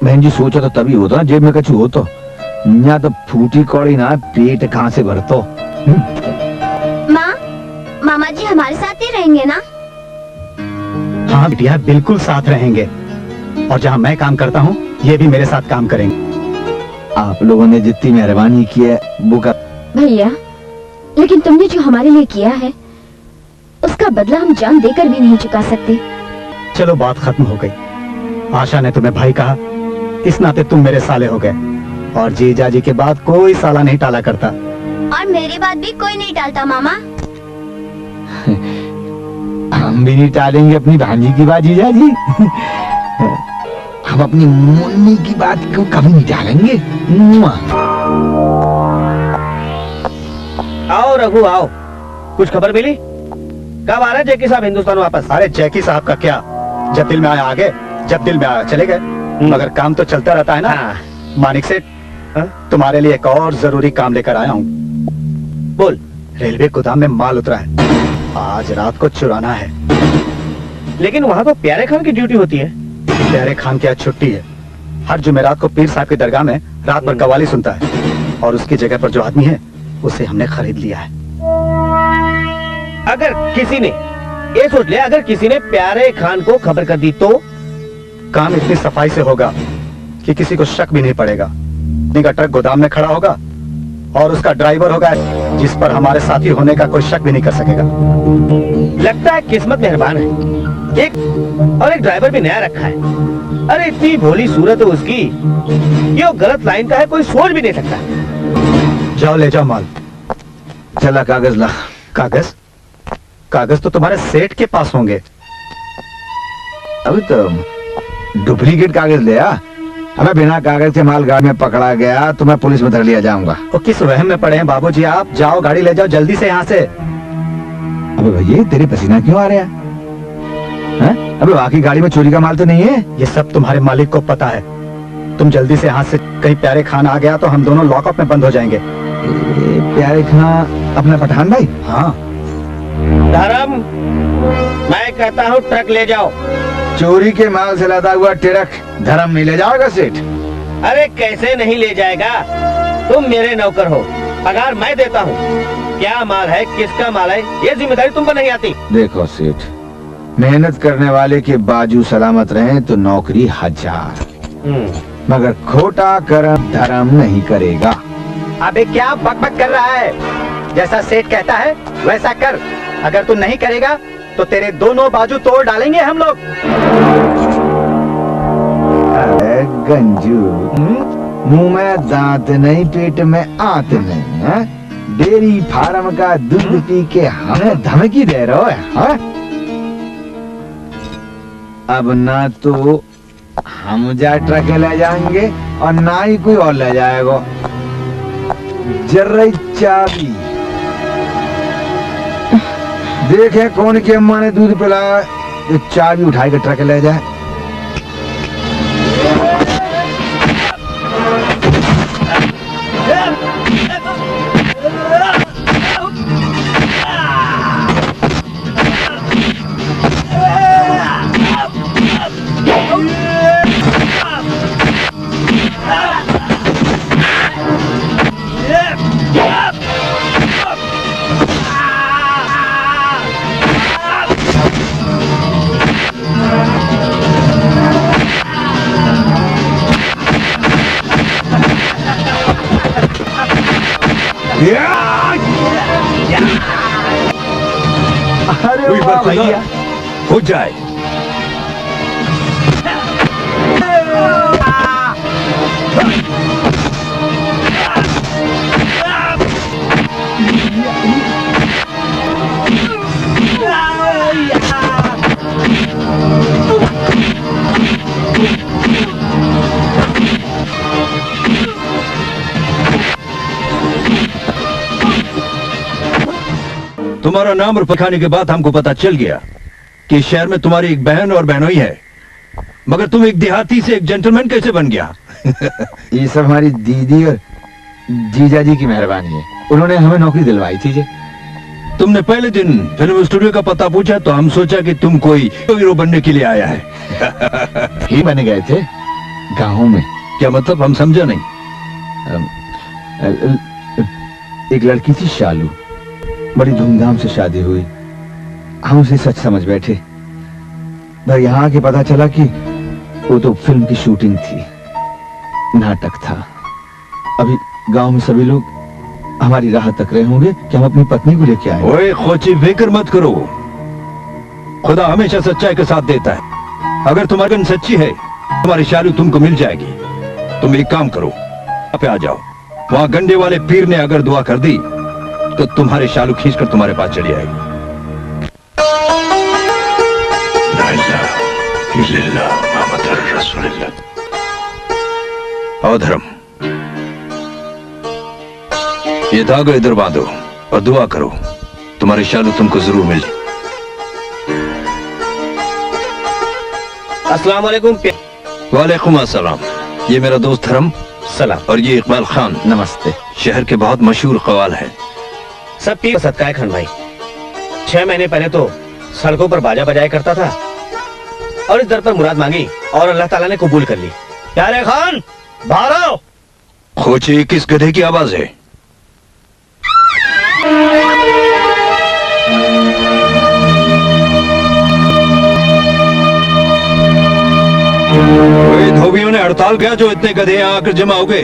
बहन जी सोचा तो तभी होता, जेब में कछु हो तो। यहाँ तो फूटी कौड़ी ना, पेट कहाँ से भरतो।
माँ, मामा जी हमारे साथ ही रहेंगे ना?
हाँ बिटिया, बिल्कुल साथ रहेंगे। और जहाँ मैं काम करता हूँ, ये भी मेरे साथ काम करेंगे।
आप लोगों ने जितनी मेहरबानी की है वो का।
भैया, लेकिन तुमने जो हमारे लिए किया है, उसका बदला हम जान देकर भी नहीं चुका सकते।
चलो बात खत्म हो गई। आशा ने तुम्हें भाई कहा, इस नाते तुम मेरे साले हो गए। और जीजा जी के बाद कोई साला नहीं टाला करता।
और मेरी बात भी कोई नहीं टालता मामा।
हम भी नहीं टालेंगे अपनी भांजी की बात जीजा जी। हम अपनी मुन्नी की बात को कभी नहीं टालेंगे।
आओ रघु आओ, कुछ खबर मिली? कब आ रहे जैकी साहब हिंदुस्तान वापस?
अरे जैकी साहब का क्या, जब दिल में आया आगे, जब दिल में आया चले गए। मगर काम तो चलता रहता है ना।
हाँ।
मानिक सेठ, तुम्हारे लिए एक और जरूरी काम लेकर आया हूँ।
बोल।
रेलवे गोदाम में माल उतरा है, आज रात को चुराना है।
लेकिन वहाँ तो प्यारे खान की ड्यूटी होती है।
प्यारे खान की आज छुट्टी है। हर जुमेरात को पीर साहब की दरगाह में रात भर कवाली सुनता है। और उसकी जगह पर जो आदमी है, उसे हमने खरीद लिया है।
अगर किसी ने, ये सोच ले, अगर किसी ने प्यारे खान को खबर कर दी तो
काम इतनी सफाई से होगा कि किसी को शक भी नहीं पड़ेगा। का ट्रक गोदाम में खड़ा होगा और उसका ड्राइवर होगा जिस पर हमारे साथी होने का कोई शक भी नहीं कर सकेगा।
लगता है किस्मत मेहरबान है, एक और एक ड्राइवर भी नया रखा है। अरे इतनी भोली सूरत है उसकी, ये गलत लाइन का है, कोई सोच भी नहीं सकता।
जाओ ले जाओ माल।
चला कागज ला।
कागज? कागज तो तुम्हारे सेठ के पास होंगे।
अभी तो डुप्लीकेट कागज ले आ। अबे बिना कागज के माल गाड़ी में पकड़ा गया तो मैं पुलिस में धर लिया जाऊंगा।
और किस वहम में पड़े हैं बाबूजी आप? जाओ गाड़ी ले जाओ जल्दी से यहाँ से।
अबे भैया तेरे पसीना क्यों आ रहा है? अबे वाकई गाड़ी में चोरी का माल तो नहीं है?
ये सब तुम्हारे मालिक को पता है। तुम जल्दी से यहाँ से, कहीं प्यारे खान आ गया तो हम दोनों लॉकअप में बंद हो जाएंगे।
प्यारे खान अपना पठान भाई?
हाँ।
धर्म, मैं कहता हूँ ट्रक ले जाओ।
चोरी के माल से लदा हुआ ट्रक धर्म नहीं ले जाएगा सेठ?
अरे कैसे नहीं ले जाएगा, तुम मेरे नौकर हो, पगार मैं देता हूँ। क्या माल है, किसका माल है, ये जिम्मेदारी तुम पर नहीं आती।
देखो सेठ, मेहनत करने वाले के बाजू सलामत रहे तो नौकरी 1000, मगर खोटा कर्म धर्म नहीं करेगा।
अबे क्या बकबक कर रहा है? जैसा सेठ कहता है वैसा कर। अगर तू नहीं करेगा तो तेरे दोनों बाजू तोड़ डालेंगे हम लोग।
अरे गंजू, मुंह में दांत नहीं, पेट में आंत नहीं है? डेयरी फार्म का दूध पी के हमें धमकी दे रहे हो? अब ना तो हम जा ट्रक ले जाएंगे और ना ही कोई और ले जाएगा। जर्रा चाबी देखे कौन की अम्मा ने दूध पिलाया, ये चाबी उठाई के ट्रक ले जाए। अरे वाह भैया,
हो जाए। तुम्हारा नाम और पखाने के बाद हमको पता चल गया कि शहर में तुम्हारी एक बहन और बहनोई है, मगर तुम एक देहाती से एक जेंटलमैन कैसे बन गया?
ये सब हमारी दीदी और जीजा जी की मेहरबानी है, उन्होंने हमें नौकरी दिलवाई थी जी।
तुमने पहले दिन फिल्म स्टूडियो का पता पूछा तो हम सोचा कि तुम कोई हीरो बनने के लिए आया है।
ही बने गए थे गाँव में।
क्या मतलब? हम समझा नहीं।
एक लड़की थी शालू, बड़ी धूमधाम से शादी हुई, हम उसे सच समझ बैठे, पर यहाँ आके पता चला कि वो तो फिल्म की शूटिंग थी, नाटक था। अभी गांव में सभी लोग हमारी राह तक रहे होंगे कि हम अपनी पत्नी को लेके आए।
ओए खोची फिक्र मत करो, खुदा हमेशा सच्चाई के साथ देता है। अगर तुम्हारी गन सच्ची है तुम्हारी शालू तुमको मिल जाएगी। तुम एक काम करो, यहाँ पे आ जाओ। वहां गंडे वाले पीर ने अगर दुआ कर दी तो तुम्हारे शालू खींचकर तुम्हारे पास चली आएगी। आओ धर्म, ये धागा इधर बांधो और दुआ करो, तुम्हारी शालू तुमको जरूर मिल जाए।
अस्सलाम वालेकुम।
वालेकुम अस्सलाम। ये मेरा दोस्त धर्म
सलाम।
और ये इकबाल खान।
नमस्ते।
शहर के बहुत मशहूर कवाल है।
सब पीर सदका है खान भाई। 6 महीने पहले तो सड़कों पर बाजा बजाया करता था और इस दर पर मुराद मांगी और अल्लाह ताला ने कबूल कर ली। प्यारे खान बाहर आओ।
खोची, किस गधे की आवाज है? धोबियों ने हड़ताल किया जो इतने गधे यहाँ आकर जमा हो गए।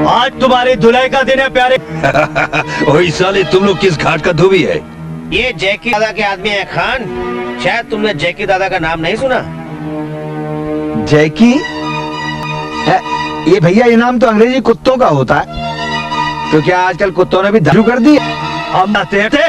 आज तुम्हारी धुलाई का दिन है प्यारे।
ओए साले, तुम लोग किस घाट का धोबी है?
ये जैकी दादा के आदमी है खान। शायद तुमने जैकी दादा का नाम नहीं सुना।
जैकी? ये भैया, ये नाम तो अंग्रेजी कुत्तों का होता है, तो क्या आजकल कुत्तों ने भी दारू कर दी?
हम आते थे।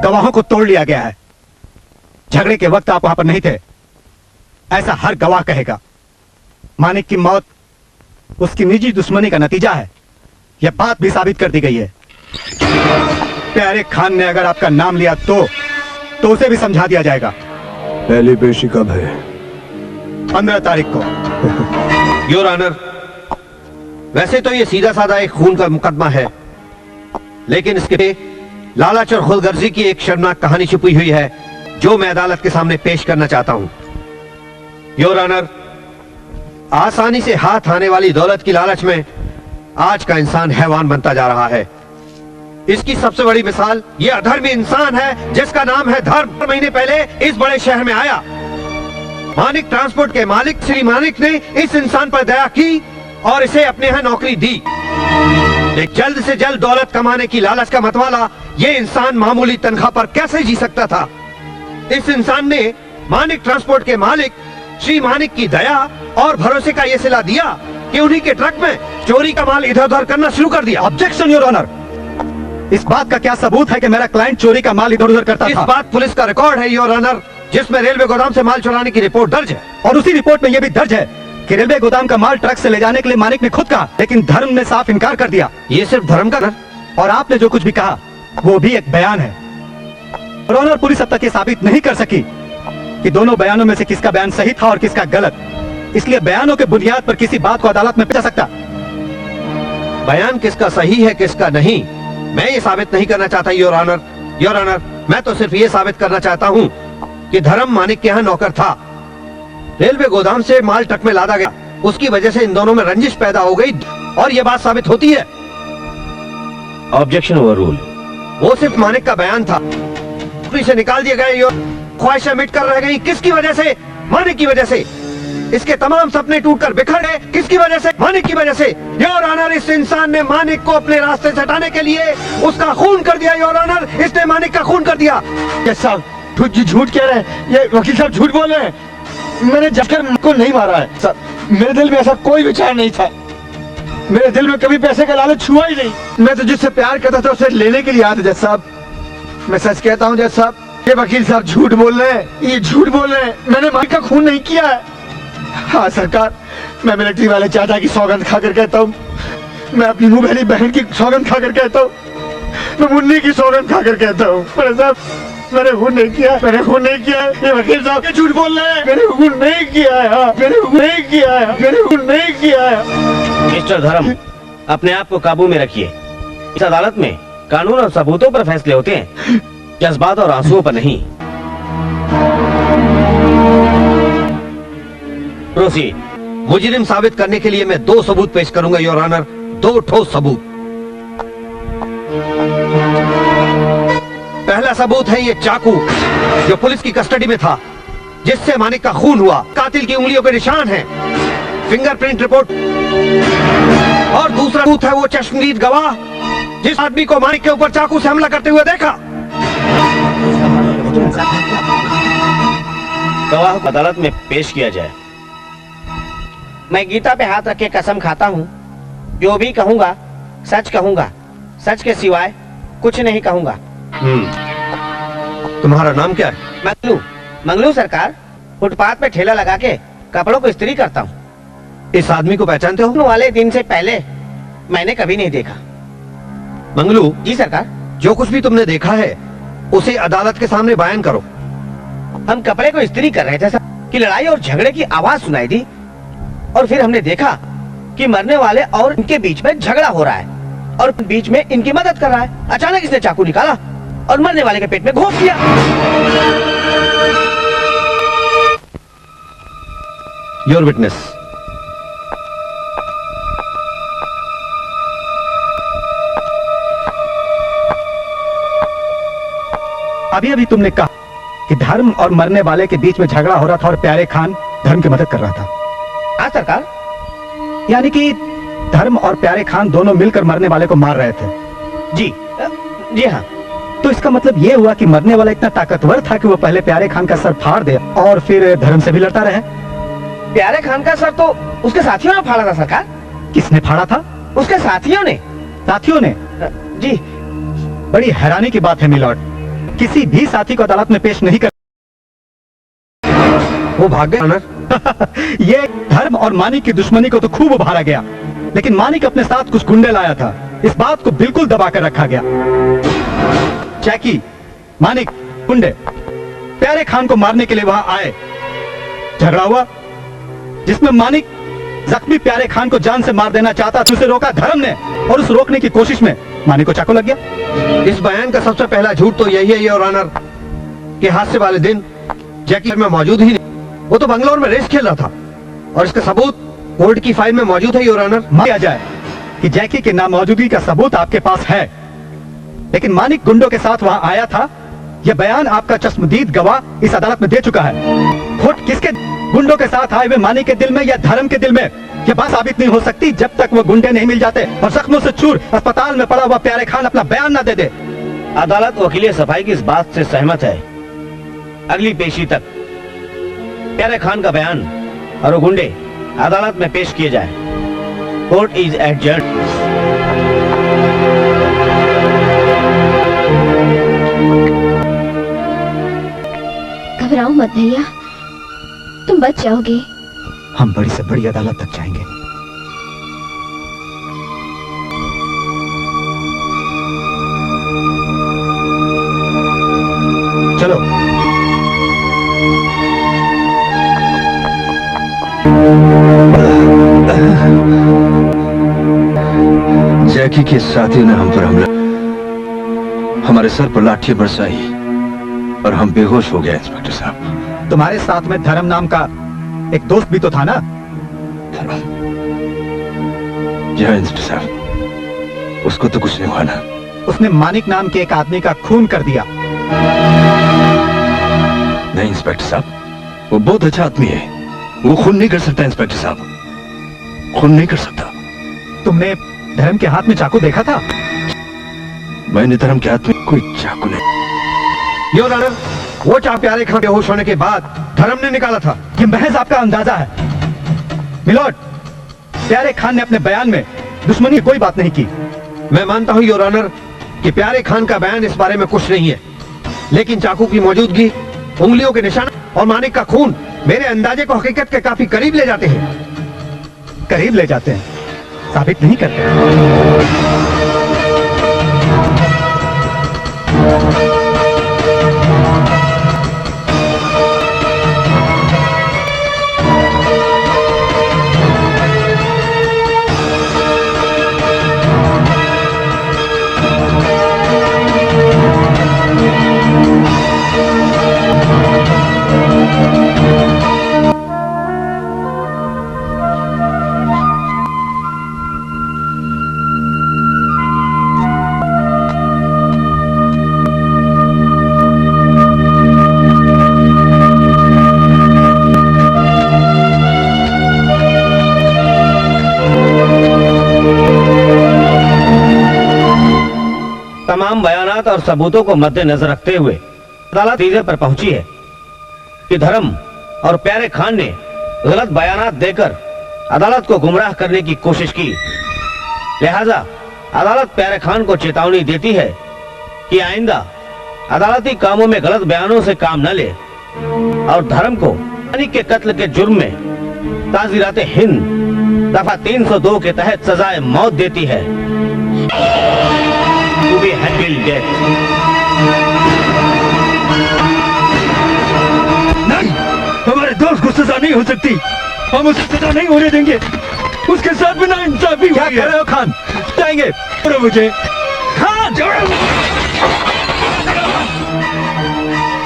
गवाहों को तोड़ लिया गया है। झगड़े के वक्त आप वहां पर नहीं थे, ऐसा हर गवाह कहेगा। मानिक की मौत उसकी निजी दुश्मनी का नतीजा है, यह बात भी साबित कर दी गई है। प्यारे खान ने अगर आपका नाम लिया तो उसे भी समझा दिया जाएगा।
पहली पेशी कब है?
15 तारीख को।
योर ऑनर, वैसे तो ये सीधा साधा एक खून का मुकदमा है, लेकिन इसके लालच और खुदगर्जी की एक शर्मनाक कहानी छुपी हुई है जो मैं अदालत के सामने पेश करना चाहता हूं। योर ऑनर, आसानी से हाथ आने वाली दौलत की लालच में आज का इंसान हैवान बनता जा रहा है। इसकी सबसे बड़ी मिसाल ये अधर्मी इंसान है जिसका नाम है धर्म। महीने पहले इस बड़े शहर में आया। मानिक ट्रांसपोर्ट के मालिक श्री मानिक ने इस इंसान पर दया की और इसे अपने यहाँ नौकरी दी। एक जल्द से जल्द दौलत कमाने की लालच का मतवाला ये इंसान मामूली तनख्वाह पर कैसे जी सकता था? इस इंसान ने मानिक ट्रांसपोर्ट के मालिक श्री मानिक की दया और भरोसे का ये सिला दिया कि उन्हीं के ट्रक में चोरी का माल इधर उधर करना शुरू कर दिया।
ऑब्जेक्शन योर ऑनर, इस बात का क्या सबूत है कि मेरा क्लाइंट चोरी का माल इधर उधर करता था?
इस बात पुलिस का रिकॉर्ड है योर ऑनर, जिसमें रेलवे गोदाम से माल चुराने की रिपोर्ट दर्ज है।
और उसी रिपोर्ट में यह भी दर्ज है कि रेलवे गोदाम का माल ट्रक से ले जाने के लिए मानिक ने खुद कहा, लेकिन धर्म ने साफ इनकार कर दिया।
ये सिर्फ धर्म का
और आपने जो कुछ भी कहा वो भी एक बयान है। और ऑनर, पुलिस अब तक ये साबित नहीं कर सकी कि दोनों बयानों में से किसका बयान सही था और किसका गलत। इसलिए बयानों के बुनियाद पर किसी बात को अदालत में पेश सकता।
बयान किसका सही है किसका नहीं, मैं ये साबित नहीं करना चाहता योर ऑनर। योर ऑनर, मैं तो सिर्फ ये साबित करना चाहता हूँ कि धर्म मानिक के यहाँ नौकर था। रेलवे गोदाम से माल ट्रक में लादा गया, उसकी वजह से इन दोनों में रंजिश पैदा हो गई और ये बात साबित होती है।
Objection overrule.
वो सिर्फ मानिक का बयान था, से निकाल दिए गए। ख्वाहिशें मिट कर रह गई, किसकी वजह से? मानिक की वजह से। इसके तमाम सपने टूटकर बिखर गए, किसकी वजह से? मानिक की वजह से। योर ऑनर, इस इंसान ने मानिक को अपने रास्ते से हटाने के लिए उसका खून कर दिया। योर ऑनर, इसने मानिक का खून कर दिया।
साहब झूठ कह रहे हैं, ये वकील साहब झूठ बोल रहे हैं। मैंने जकर को नहीं मारा है सर, मेरे दिल में ऐसा कोई विचार नहीं था। मेरे दिल में कभी पैसे का लालच छुआ ही नहीं। मैं तो जिससे प्यार करता था उसे लेने के लिए आया था जज साहब। मैं सच कहता हूँ जज साहब, ये वकील साहब झूठ बोल रहे हैं, ये झूठ बोल रहे हैं। मैंने मानिक का खून नहीं किया है। हाँ सरकार, मैं मिलिट्री वाले चाचा की सौगंध खाकर कहता हूँ, मैं अपनी मुंह बहनी बहन की सौगंध खाकर कहता हूँ, मैं मुन्नी की सौगंध खाकर कहता हूँ, साहब मैंने खून नहीं किया, मैंने खून नहीं किया। ये वकील साहब के झूठ बोल रहे हैं, मैंने खून नहीं किया है। हाँ, मैंने खून नहीं किया है, मैंने खून नहीं किया है।
मिस्टर धर्म, अपने आप को काबू में रखिए। इस अदालत में कानून और सबूतों पर फैसले होते हैं, जज्बात और आंसुओं पर नहीं।
प्रोसीड। मुजरिम साबित करने के लिए मैं 2 सबूत पेश करूंगा योर ऑनर, 2 ठोस सबूत। पहला सबूत है ये चाकू जो पुलिस की कस्टडी में था, जिससे मानिक का खून हुआ। कातिल की उंगलियों के निशान हैं, फिंगरप्रिंट रिपोर्ट। और दूसरा सबूत है वो चश्मदीद गवाह जिस आदमी को मानिक के ऊपर चाकू से हमला करते हुए देखा।
गवाह को अदालत में पेश किया जाए।
मैं गीता पे हाथ रख के कसम खाता हूँ, जो भी कहूँगा सच कहूँगा, सच के सिवाय कुछ नहीं कहूँगा। तुम्हारा नाम क्या है? मंगलू। मंगलू सरकार, फुटपाथ पे ठेला लगा के कपड़ों को इस्त्री करता हूँ। इस आदमी को पहचानते हो? वाले दिन से पहले मैंने कभी नहीं देखा। मंगलू जी सरकार, जो कुछ भी तुमने देखा है उसे अदालत के सामने बयान करो। हम कपड़े को इस्त्री कर रहे थे सर कि लड़ाई और झगड़े की आवाज सुनाई दी, और फिर हमने देखा कि मरने वाले और इनके बीच में झगड़ा हो रहा है और बीच में इनकी मदद कर रहा है। अचानक इसने चाकू निकाला और मरने वाले के पेट में घोंप दिया। Your witness.
अभी अभी तुमने कहा कि धर्म और मरने वाले के बीच में झगड़ा हो रहा था और प्यारे खान धर्म की मदद कर रहा था।
हाँ सरकार।
यानी कि धर्म और प्यारे खान दोनों मिलकर मरने वाले को मार रहे थे?
जी हाँ।
तो इसका मतलब ये हुआ कि मरने वाला इतना ताकतवर था कि वो पहले प्यारे खान का सर फाड़ दे और फिर धर्म से भी लड़ता रहे।
प्यारे खान का सर तो उसके साथियों ने फाड़ा था सरकार।
किसने फाड़ा था?
उसके साथियों ने।
साथियों ने?
जी।
बड़ी हैरानी की बात है मिलॉर्ड, किसी भी साथी को अदालत में पेश नहीं कर वो भाग गए। ये धर्म और मानिक की दुश्मनी को तो खूब उभारा गया, लेकिन मानिक अपने साथ कुछ गुंडे लाया था। इस बात को बिल्कुल दबा कर रखा गया। जैकी, मानिक, गुंडे प्यारे खान को मारने के लिए वहां आए। झगड़ा हुआ जिसमें मानिक जख्मी प्यारे खान को जान से मार देना चाहता था। उसे रोका धर्म ने, और उस रोकने की कोशिश में मानिक को चाकू लग गया।
इस बयान का सबसे पहला झूठ तो यही है योर ऑनर कि हादसे वाले दिन जैकी में मौजूद ही नहीं। वो तो बंगलौर में रेस खेल रहा था, और इसका सबूत कोर्ट की फाइल में मौजूद है योर ऑनर।
माना जाए कि जैकी की नामौजूदगी का सबूत आपके पास है, लेकिन मानिक गुंडों के साथ वहां आया था, यह बयान आपका चश्मदीद गवाह इस अदालत में दे चुका है। खोट किसके? गुंडों के साथ आए हुए मानिक के दिल में या धर्म के दिल में? यह बात साबित नहीं हो सकती जब तक वो गुंडे नहीं मिल जाते और जख्मों से चूर अस्पताल में पड़ा हुआ प्यारे खान अपना बयान ना दे दे।
अदालत वकील सफाई की इस बात से सहमत है। अगली पेशी तक प्यारे खान का बयान और वो गुंडे अदालत में पेश किए जाए। Court is adjourn.
घबराओ मत भैया, तुम बच जाओगे।
हम बड़ी से बड़ी अदालत तक जाएंगे। चलो।
जैकी के साथियों ने हम पर हमला, हमारे सर पर लाठी बरसाई और हम बेहोश हो गए। इंस्पेक्टर साहब,
तुम्हारे साथ में धर्म नाम का एक दोस्त भी तो था ना?
धर्म? जी हाँ इंस्पेक्टर साहब, उसको तो कुछ नहीं हुआ ना।
उसने मानिक नाम के एक आदमी का खून कर दिया।
नहीं इंस्पेक्टर साहब, वो बहुत अच्छा आदमी है। वो खून नहीं कर सकता इंस्पेक्टर साहब, खून नहीं कर सकता।
तुमने धर्म के हाथ में चाकू देखा था?
मैंने धर्म के हाथ में कोई चाकू नहीं।
योर ऑनर, वो चाकू प्यारे खान बेहोश होने के बाद धर्म ने निकाला था।
ये महज आपका अंदाजा है मिलोड। प्यारे खान ने अपने बयान में दुश्मनी की कोई बात नहीं की।
मैं मानता हूँ योर ऑनर कि प्यारे खान का बयान इस बारे में कुछ नहीं है, लेकिन चाकू की मौजूदगी, उंगलियों के निशान और मानिक का खून मेरे अंदाजे को हकीकत के काफी करीब ले जाते हैं।
करीब ले जाते हैं, साबित नहीं करते।
तमाम बयानात और सबूतों को मद्देनजर रखते हुए अदालत नतीजे पर पहुंची है कि धर्म और प्यारे खान ने गलत बयानात देकर अदालत को गुमराह करने की कोशिश की। लिहाजा अदालत प्यारे खान को चेतावनी देती है कि आइंदा अदालती कामों में गलत बयानों से काम न ले और धर्म को मानिक के कत्ल के जुर्म में ताज़ीरात हिंद दफा 302 के तहत सजाए मौत देती है। To be handled death.
नहीं, हमारे दोस्त को सजा नहीं हो सकती। हम उसे सजा नहीं होने देंगे। उसके साथ भी नाइंसाफी
क्या कह रहे हो खान? जाएंगे।
छोड़ो मुझे। खान, छोड़ो।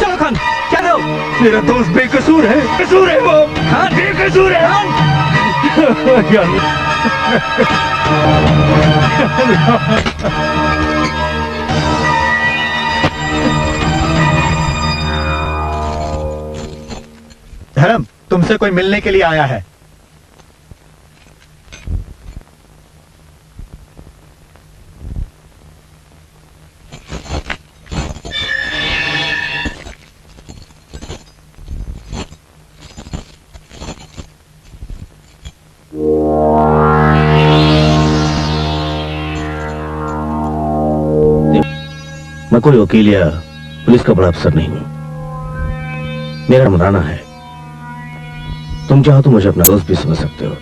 चलो खान, क्या रहे हो?
मेरा दोस्त बेकसूर है। कसूर है वो। खान बेकसूर है।
धर्म तुमसे कोई मिलने के लिए आया है।
मैं कोई वकील या पुलिस का बड़ा अफसर नहीं हूं। मेरा नाम राणा है। तुम चाहो तो मुझे अपना दोस्त भी समझ सकते हो।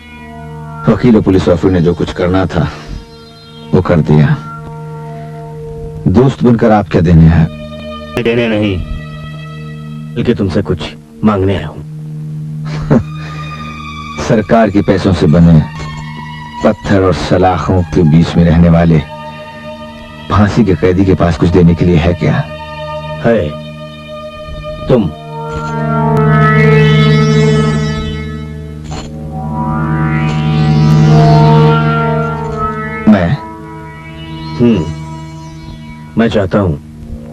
वकील और पुलिस ऑफिसर ने जो कुछ करना था वो कर दिया। दोस्त बनकर आप क्या देने हैं?
देने नहीं, बल्कि तुमसे कुछ मांगने आया हूं।
सरकार के पैसों से बने पत्थर और सलाखों के बीच में रहने वाले फांसी के कैदी के पास कुछ देने के लिए है क्या?
है। तुम मैं चाहता हूं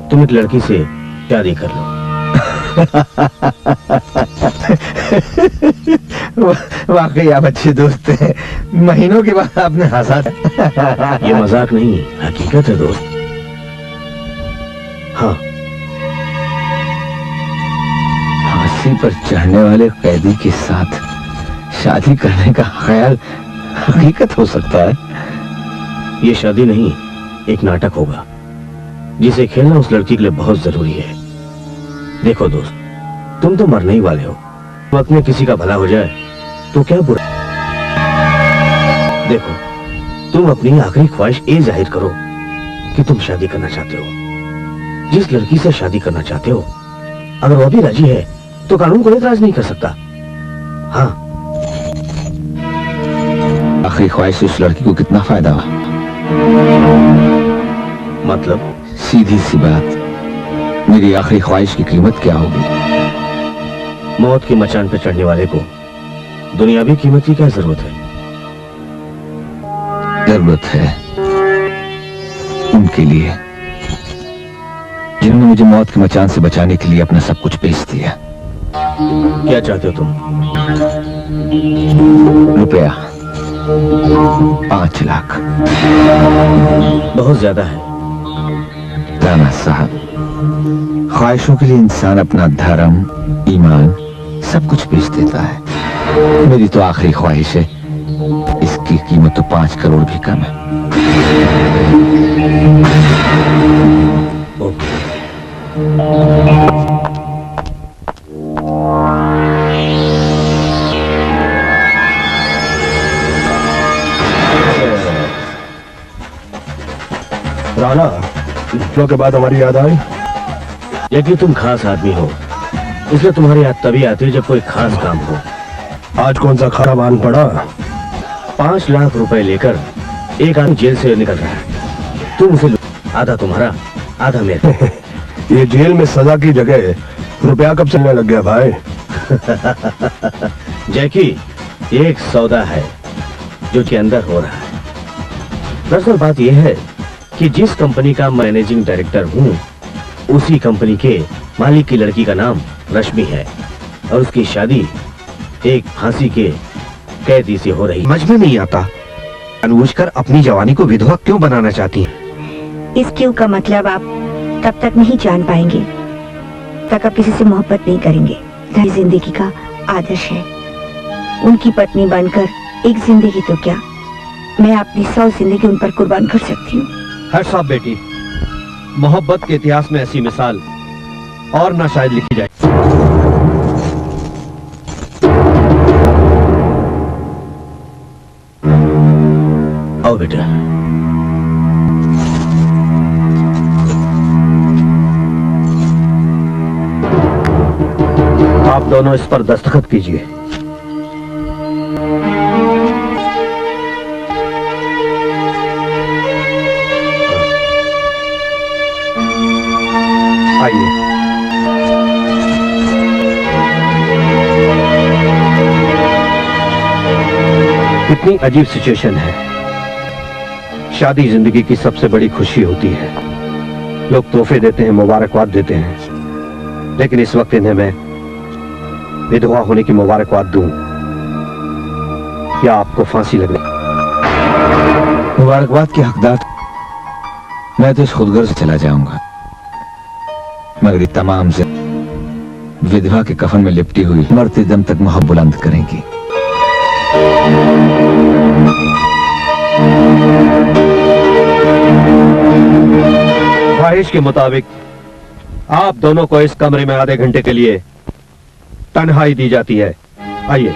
तुम एक लड़की से शादी कर लो।
वाकई आप अच्छे दोस्त हैं। महीनों के बाद आपने हंसा।
ये मजाक नहीं, हकीकत है दोस्त। हाँ,
फांसी पर चढ़ने वाले कैदी के साथ शादी करने का ख्याल हकीकत हो सकता है।
ये शादी नहीं, एक नाटक होगा जिसे खेलना उस लड़की के लिए बहुत जरूरी है। देखो दोस्त, तुम तो मरने ही वाले हो। वक्त में किसी का भला हो जाए तो क्या बुरा। देखो, तुम अपनी आखिरी ख्वाहिश ये जाहिर करो कि तुम शादी करना चाहते हो। जिस लड़की से शादी करना चाहते हो, अगर वो भी राजी है तो कानून कोई एतराज नहीं कर सकता। हाँ,
आखिरी ख्वाहिश से उस लड़की को कितना फायदा हुआ?
मतलब?
सीधी सी बात, मेरी आखिरी ख्वाहिश की कीमत क्या होगी?
मौत की मचान पर चढ़ने वाले को दुनियावी कीमत की क्या जरूरत है?
जरूरत है उनके लिए जिन्होंने मुझे मौत की मचान से बचाने के लिए अपना सब कुछ बेच दिया।
क्या चाहते हो तुम?
रुपया 5 लाख।
बहुत ज्यादा है
राणा साहब। ख्वाहिशों के लिए इंसान अपना धर्म, ईमान सब कुछ बेच देता है। मेरी तो आखिरी ख्वाहिश है, इसकी कीमत तो 5 करोड़ भी कम है।
राणा, लोग के बाद हमारी याद आई।
यदि तुम खास आदमी हो, इसलिए तुम्हारी याद तभी आती है जब कोई खास काम हो।
आज कौन सा खरा बांध पड़ा?
5 लाख रुपए लेकर एक आदमी जेल से निकल रहा है। तुम उसे आधा तुम्हारा, आधा मेरा।
ये जेल में सजा की जगह रुपया कब चलने लग गया भाई?
जैकी, ये एक सौदा है जो कि अंदर हो रहा है। दरअसल बात यह है कि जिस कंपनी का मैनेजिंग डायरेक्टर हूँ, उसी कंपनी के मालिक की लड़की का नाम रश्मि है और उसकी शादी एक फांसी के कैदी से हो रही।
समझ में नहीं आता, जानबूझकर अपनी जवानी को विधवा क्यों बनाना चाहती हैं?
इस क्यों का मतलब आप तब तक नहीं जान पाएंगे तक आप किसी से मोहब्बत नहीं करेंगे। धर्म जिंदगी का आदर्श है। उनकी पत्नी बनकर एक जिंदगी तो क्या, मैं अपनी 100 जिंदगी उन पर कुर्बान कर सकती हूँ।
हर साहब बेटी, मोहब्बत के इतिहास में ऐसी मिसाल और ना शायद लिखी जाए।
आओ बेटा।
आप दोनों इस पर दस्तखत कीजिए। आइए। कितनी अजीब सिचुएशन है। शादी जिंदगी की सबसे बड़ी खुशी होती है। लोग तोहफे देते हैं, मुबारकबाद देते हैं, लेकिन इस वक्त इन्हें मैं विधवा होने की मुबारकबाद दूं या आपको फांसी लगने?
मुबारकबाद के हकदार मैं तो इस खुदगर्ज से चला जाऊंगा, मगर ये तमाम से विधवा के कफन में लिपटी हुई मरते दम तक मोहब्बत बुलंद करेंगी।
ख्वाहिश के मुताबिक आप दोनों को इस कमरे में आधे घंटे के लिए तन्हाई दी जाती है। आइए।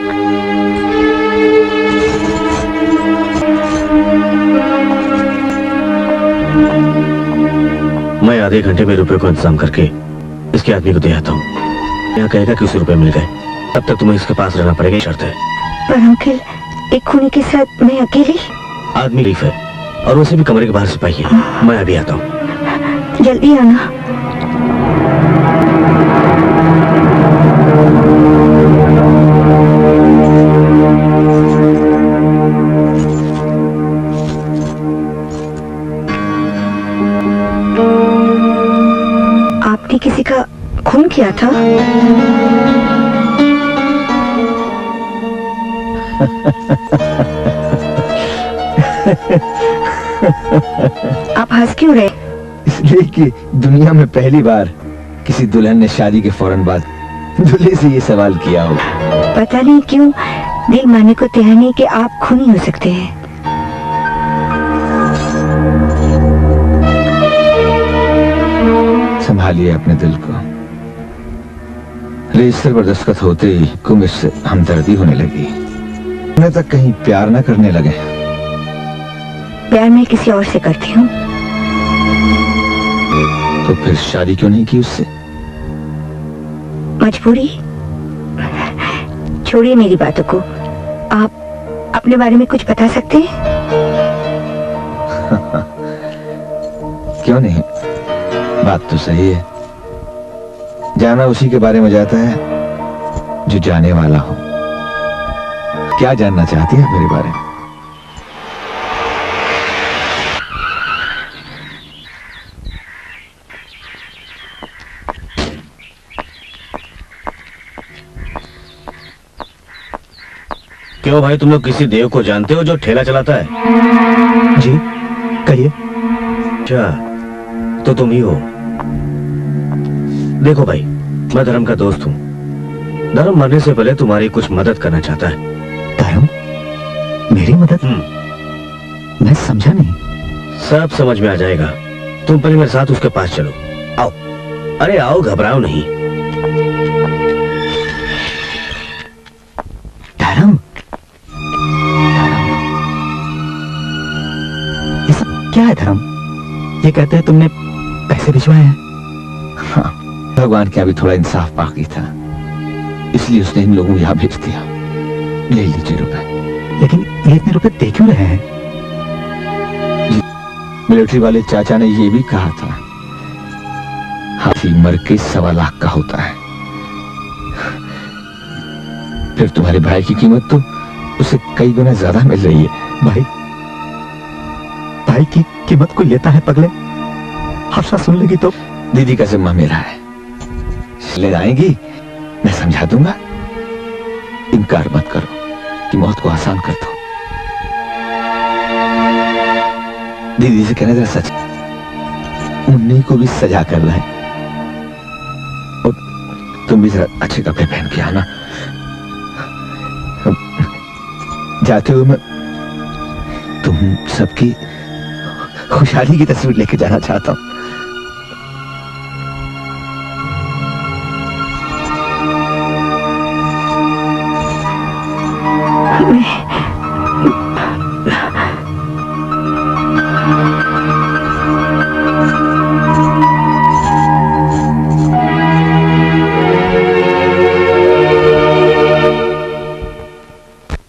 मैं आधे घंटे में रुपए को इंतजाम करके इसके आदमी को दे आता हूँ। यहाँ कहेगा कि उसे रुपए मिल गए, तब तक तुम्हें इसके पास रहना पड़ेगा, शर्त है।
पर अंकल, एक खूनी के साथ मैं अकेली?
आदमी लीफ है और उसे भी कमरे के बाहर सिपाही है। मैं अभी आता हूँ।
जल्दी आना। आपने किसी का खून किया था? आप हंस क्यों रहे?
इसलिए कि दुनिया में पहली बार किसी दुल्हन ने शादी के फौरन बाद दूल्हे से ये सवाल किया हो।
पता नहीं क्यों दिल मानने को तैयार नहीं कि आप खूनी हो सकते हैं।
संभालिए अपने दिल को। रजिस्टर पर दस्तखत होते ही कुम इससे हमदर्दी होने लगी। उन्हें तक कहीं प्यार न करने लगे।
प्यार मैं किसी और से करती हूँ।
तो फिर शादी क्यों नहीं की उससे?
मजबूरी। छोड़िए मेरी बातों को। आप अपने बारे में कुछ बता सकते हैं?
क्यों नहीं, बात तो सही है। जाना उसी के बारे में जाता है जो जाने वाला हो। क्या जानना चाहती है मेरे बारे में?
क्यों भाई, तुम लोग किसी देव को जानते हो जो ठेला चलाता है?
जी कहिए।
अच्छा, तो तुम ही हो। देखो भाई, मैं धर्म का दोस्त हूँ। धर्म मरने से पहले तुम्हारी कुछ मदद करना चाहता है।
धर्म? मेरी मदद? मैं समझा नहीं।
सब समझ में आ जाएगा। तुम पहले मेरे साथ उसके पास चलो। आओ। अरे आओ, घबराओ नहीं।
धर्म? ये सब क्या है धर्म? ये कहते हैं तुमने पैसे भिजवाए हैं।
हाँ, भगवान के अभी थोड़ा इंसाफ बाकी था, इसलिए उसने इन लोगों को यहाँ भेज दिया। ले लीजिए रुपए।
लेकिन ये इतने रुपए दे क्यों रहे हैं?
मिलिट्री वाले चाचा ने ये भी कहा था, हाथी मर के 1.25 लाख का होता है। फिर तुम्हारे भाई की कीमत तो उसे कई गुना ज्यादा मिल रही है।
भाई की कीमत कोई लेता है पगले? हर्षा सुन लेगी तो?
दीदी का जिम्मा मेरा है, ले जाएंगी, मैं समझा दूंगा। इनकार मत करो कि मौत को आसान कर दो। दीदी से कहना जरा सच, उन्हीं को भी सजा कर रहे हैं। और तुम भी जरा अच्छे कपड़े पहन के आना। जाते हुए मैं तुम सबकी खुशहाली की तस्वीर लेके जाना चाहता हूं।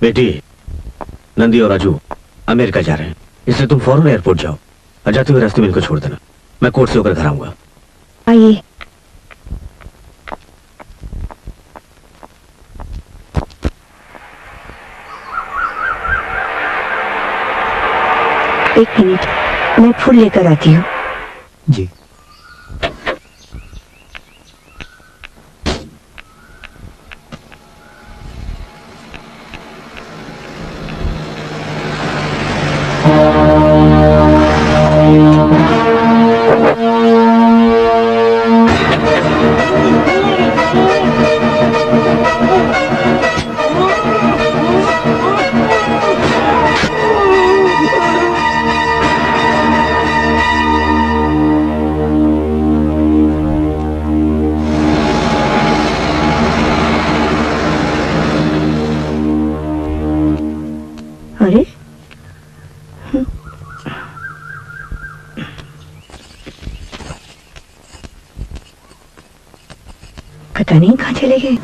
बेटी, नंदी और राजू अमेरिका जा रहे हैं, इसलिए तुम फौरन एयरपोर्ट जाओ और जाते हुए रास्ते में इनको छोड़ देना। मैं कोर्ट से होकर घर आऊंगा।
आइए। एक मिनट, मैं फूल लेकर आती हूँ।
जी।
पता नहीं कहाँ चले गए।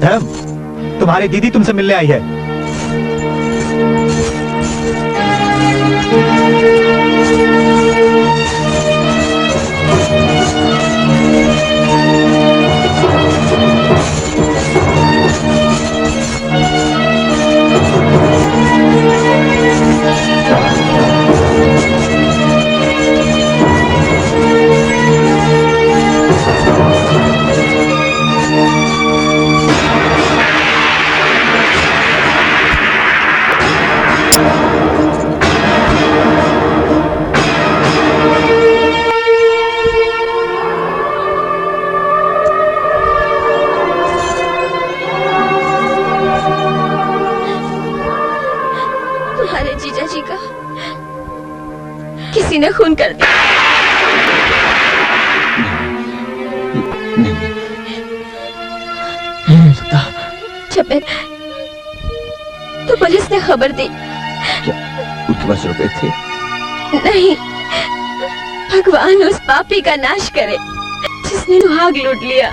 धर्म, तुम्हारी दीदी तुमसे मिलने आई है।
तुम्हारे जीजा जी का किसी ने खून कर दिया।
नहीं हो सकता।
जब मैं तो पुलिस ने खबर दी।
उनके पास रुपए थे?
नहीं, भगवान उस पापी का नाश करे जिसने सुहाग लूट लिया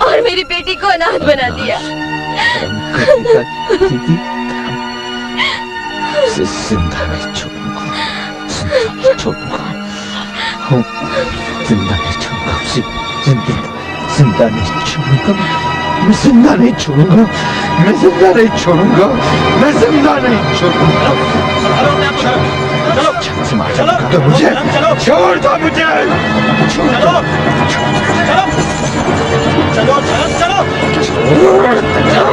और मेरी बेटी को अनाथ बना दिया।
जिंदा नहीं छोड़ूंगा, जिंदा नहीं छोड़ूंगा, जिंदा नहीं छोड़ूंगा, जिंदा नहीं छोड़ूंगा, मैं जिंदा नहीं छोड़ूंगा, मैं जिंदा नहीं छोड़ूंगा, मैं जिंदा नहीं छोड़ूंगा। चलो चलो मुझे छोड़ दो, मुझे छोड़ दो,
चलो चलो
छोड़ दो।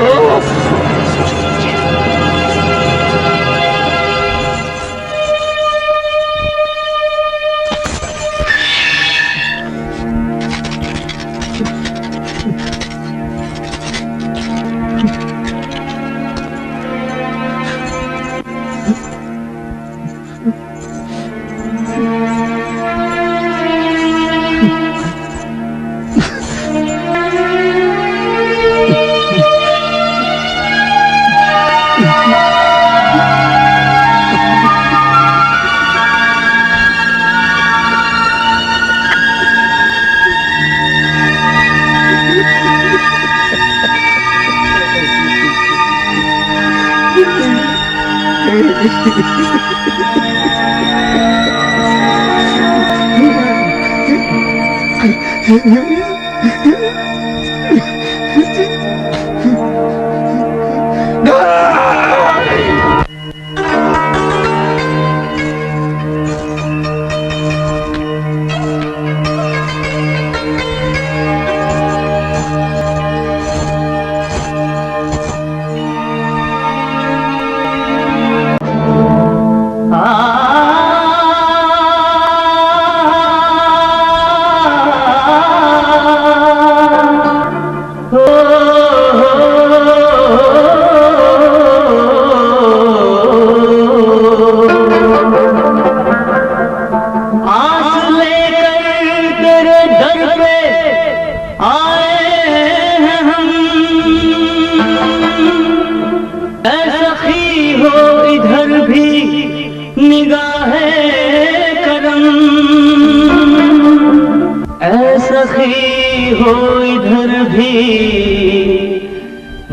बरसी हो इधर भी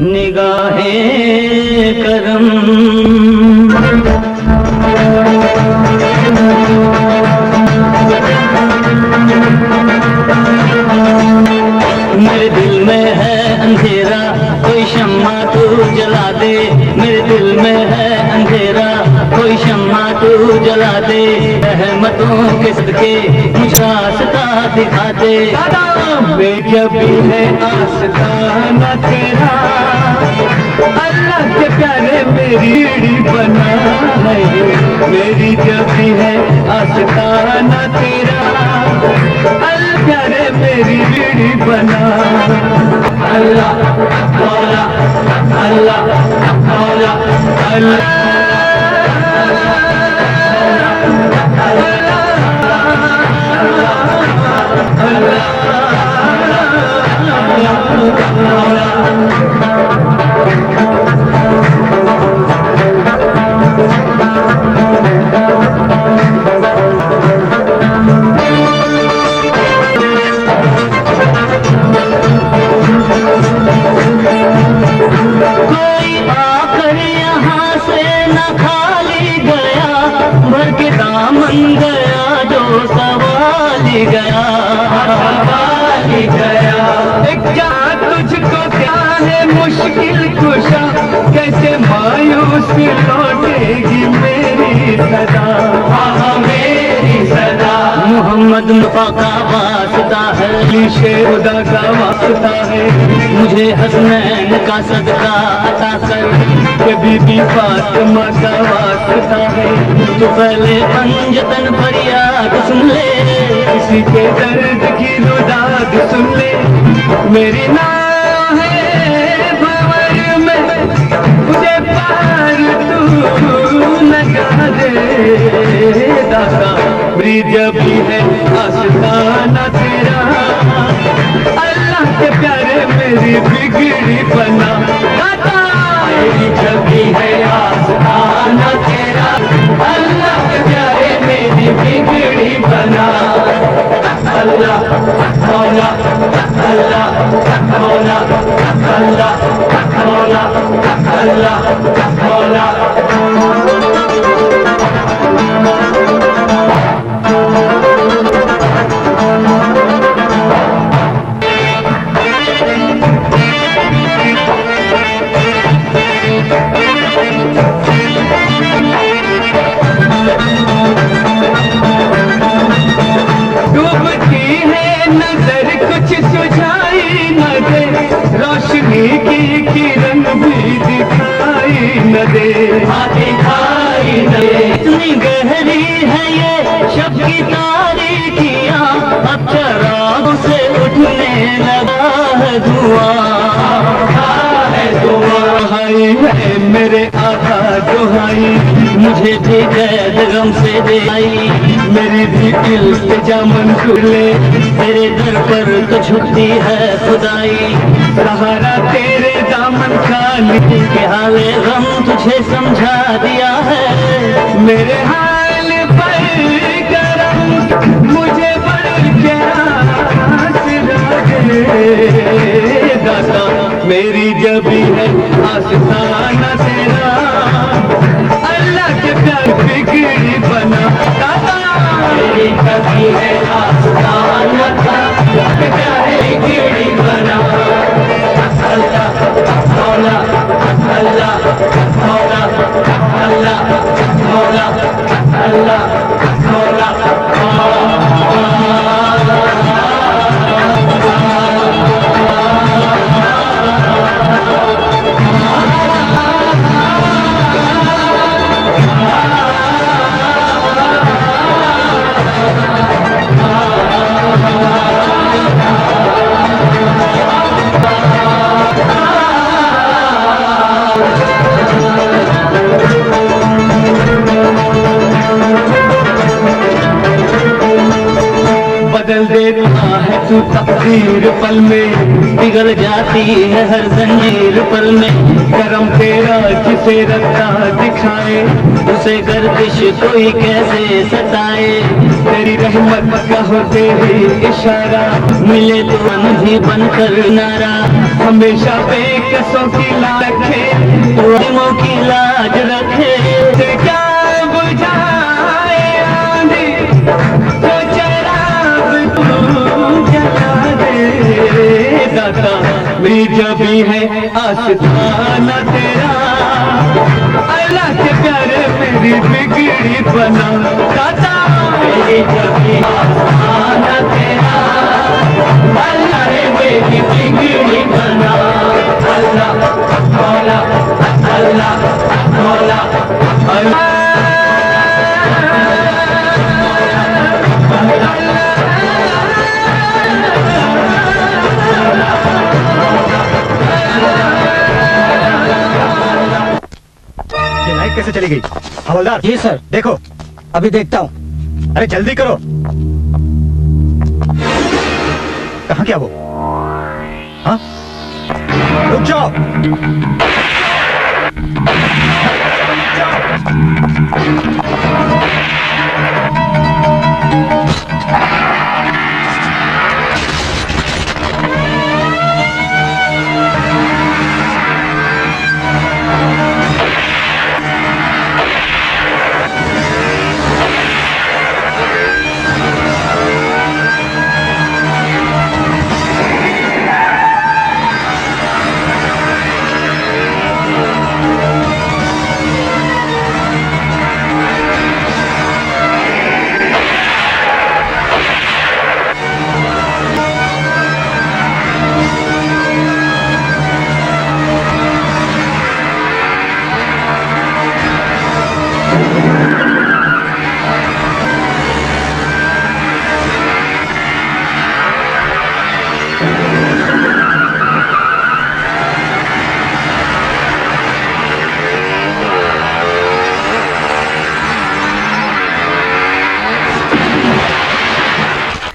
निगाहें करम। मेरे दिल में है अंधेरा कोई शम्मा तू जला दे, मेरे दिल में है अंधेरा कोई शम्मा तू जला दे, रहमतों के सदके मुझे रास्ता दिखा दे। मेरा भी है आस्ताना तेरा, अल्लाह के प्यारे मेरी बीड़ी बना है, मेरी जब भी है आस्ताना तेरा, अल्लाह प्यारे मेरी बीड़ी बना। अल्लाह मौला अल्लाह मौला अल्लाह मुश्किल कुशा कैसे मायूसी लौटेगी मेरी सदा, मेरी सदा। मोहम्मद मुस्तफा का वास्ता है, खुदा का वास्ता है, मुझे हसनैन का सदका अता कर, के बीबी फातिमा का वास्ता है। तो पहले पंजतन फरियाद सुन ले, किसी के दर्द की रुदाद सुन ले, मेरी ना मुझे पार तू लगा दे दाता, मेरी जब भी है आस्ताना तेरा, अल्लाह के प्यारे मेरी बिगड़ी बना दाता, मेरी जब भी है आस्ताना तेरा, अल्लाह के प्यारे मेरी बिगड़ी बना। अल्लाह मौला अल्लाह मौला अल्लाह मौला अल्लाह मौला। डूबती है नजर कुछ सुझाई न दे, रोशनी की किरण भी दिखाई न दे, दिखाई न दे। इतनी गहरी है ये शब की तारीकियां, अब चरागों से उठने लगा है धुआं, दुहाई है मेरे आका दुहाई, मुझे भी कैद गम से दे आई, मेरी भी इल्तिजा मंजूर ले, तेरे दर पर तो झुकती है खुदाई, सहारा तेरे दामन का के हाले गम तुझे समझा दिया है, मेरे हाल पर करम मुझे बड़ प्यास लगे दाता, मेरी जब भी है आस्ताना तेरा, अल्लाह के प्यार बिगड़ी बना दाता, मेरी जब भी है आस्ताना तेरा, प्यार बिगड़ी बना। अल्लाह मौला अल्लाह मौला अल्लाह मौला तकदीर पल में पिघल जाती है हर जंजीर पल में। करम तेरा जिसे रखता दिखाए उसे गर्दिश कोई कैसे सताए। तेरी रहमत का हो तेरी इशारा मिले तो मन भी बनकर नारा। हमेशा बेकसों की लाज रखे तो की लाज रखे। क्या बुझाए आंधी तो चराग तू जला दे। दाता मेरी जब भी है आस्ताना तेरा अल्लाह के प्यारे मेरी बिगड़ी बना। दाता मेरी जब भी आस्ताना तेरा अल्लाह रे मेरी बिगड़ी बना। अल्लाह मौला अल्लाह मौला अल्लाह।
ये लाइट कैसे चली गई? हवलदार
जी सर,
देखो।
अभी देखता हूँ।
अरे जल्दी करो। कहाँ गया वो? हाँ? रुक जाओ।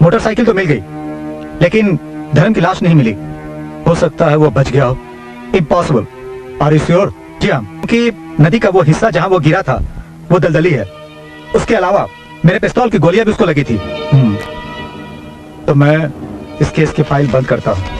मोटरसाइकिल तो मिल गई, लेकिन धर्म की लाश नहीं मिली। हो सकता है वो बच गया हो। इम्पॉसिबल। Are you sure? जी हाँ, क्योंकि नदी का वो हिस्सा जहाँ वो गिरा था वो दलदली है। उसके अलावा मेरे पिस्तौल की गोलियां भी उसको लगी थी। तो मैं इस केस की फाइल बंद करता हूँ।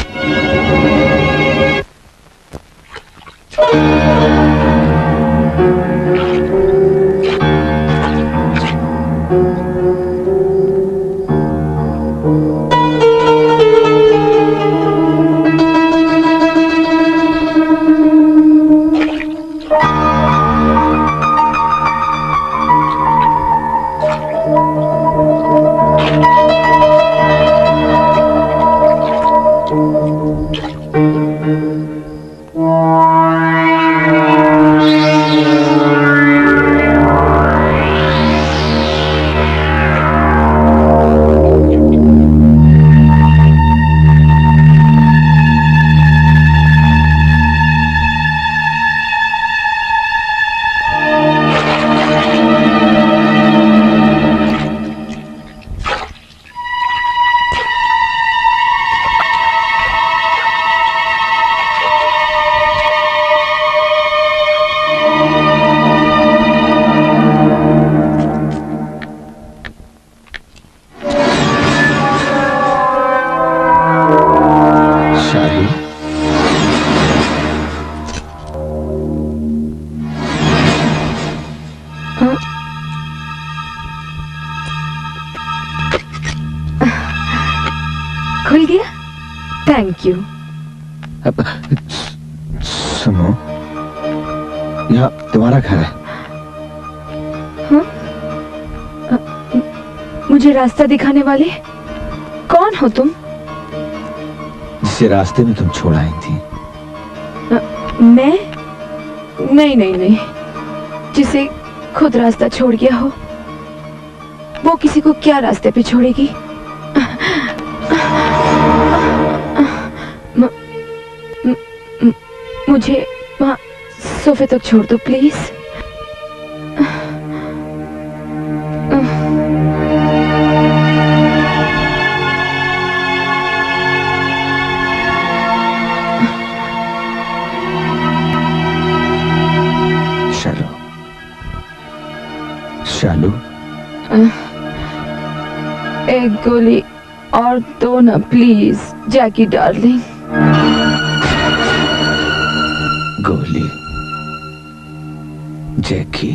खुल गया? Thank you.
सुनो, यहाँ तुम्हारा घर है।
हाँ? मुझे रास्ता दिखाने वाले कौन हो तुम?
जिसे रास्ते में तुम छोड़ आई थी।
मैं? नहीं नहीं नहीं, जिसे खुद रास्ता छोड़ गया हो वो किसी को क्या रास्ते पे छोड़ेगी? मुझे वहाँ सोफे तक छोड़ दो प्लीज।
शालू,
एक गोली और दो ना प्लीज जैकी डार्लिंग।
गोली जैकी।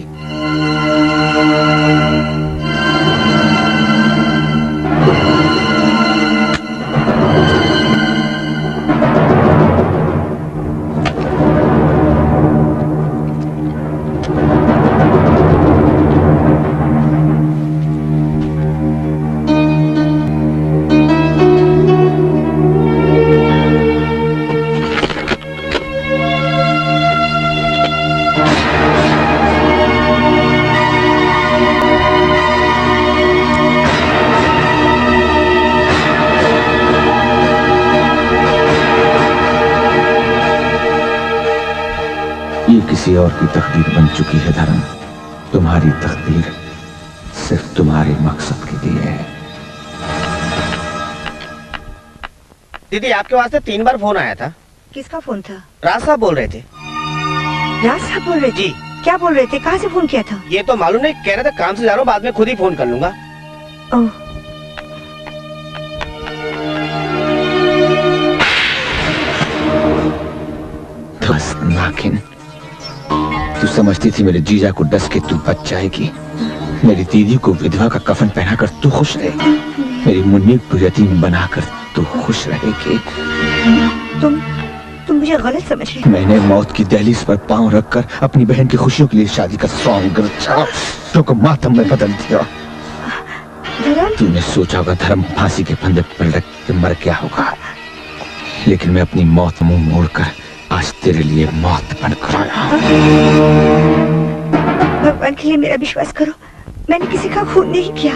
ये किसी और की तकदीर बन चुकी है धर्म। तुम्हारी तकदीर सिर्फ तुम्हारे मकसद के लिए है।
दीदी आपके वास्ते 3 बार फोन आया था।
किसका फोन था?
राज साहब बोल रहे थे।
राज साहब बोल रहे थे?
जी।
क्या बोल रहे थे? कहाँ से फोन किया था?
ये तो मालूम नहीं, कह रहे थे काम से जा रहा हूँ, बाद में खुद ही फोन कर लूंगा।
ओह,
बस नागिन, तू समझती थी मेरे जीजा को डस के तू बच जाएगी। मेरी दीदी को विधवा का कफन पहनाकर तू खुश रहे, मेरी मुन्नी को यतीम बनाकर तू खुश रहेगी।
तुम मुझे गलत समझ रहे हो।
मैंने मौत की दहलीज पर पांव रखकर अपनी बहन की खुशियों के लिए शादी का सॉन्ग को मातम में बदल दिया। तूने सोचा होगा धर्म फांसी के फंदे पर लग के मर गया होगा, लेकिन मैं अपनी मौत मुंह मोड़कर आज तेरे लिए मौत बनकर आया।
भगवान के लिए मेरा विश्वास करो, मैंने किसी का खून नहीं किया।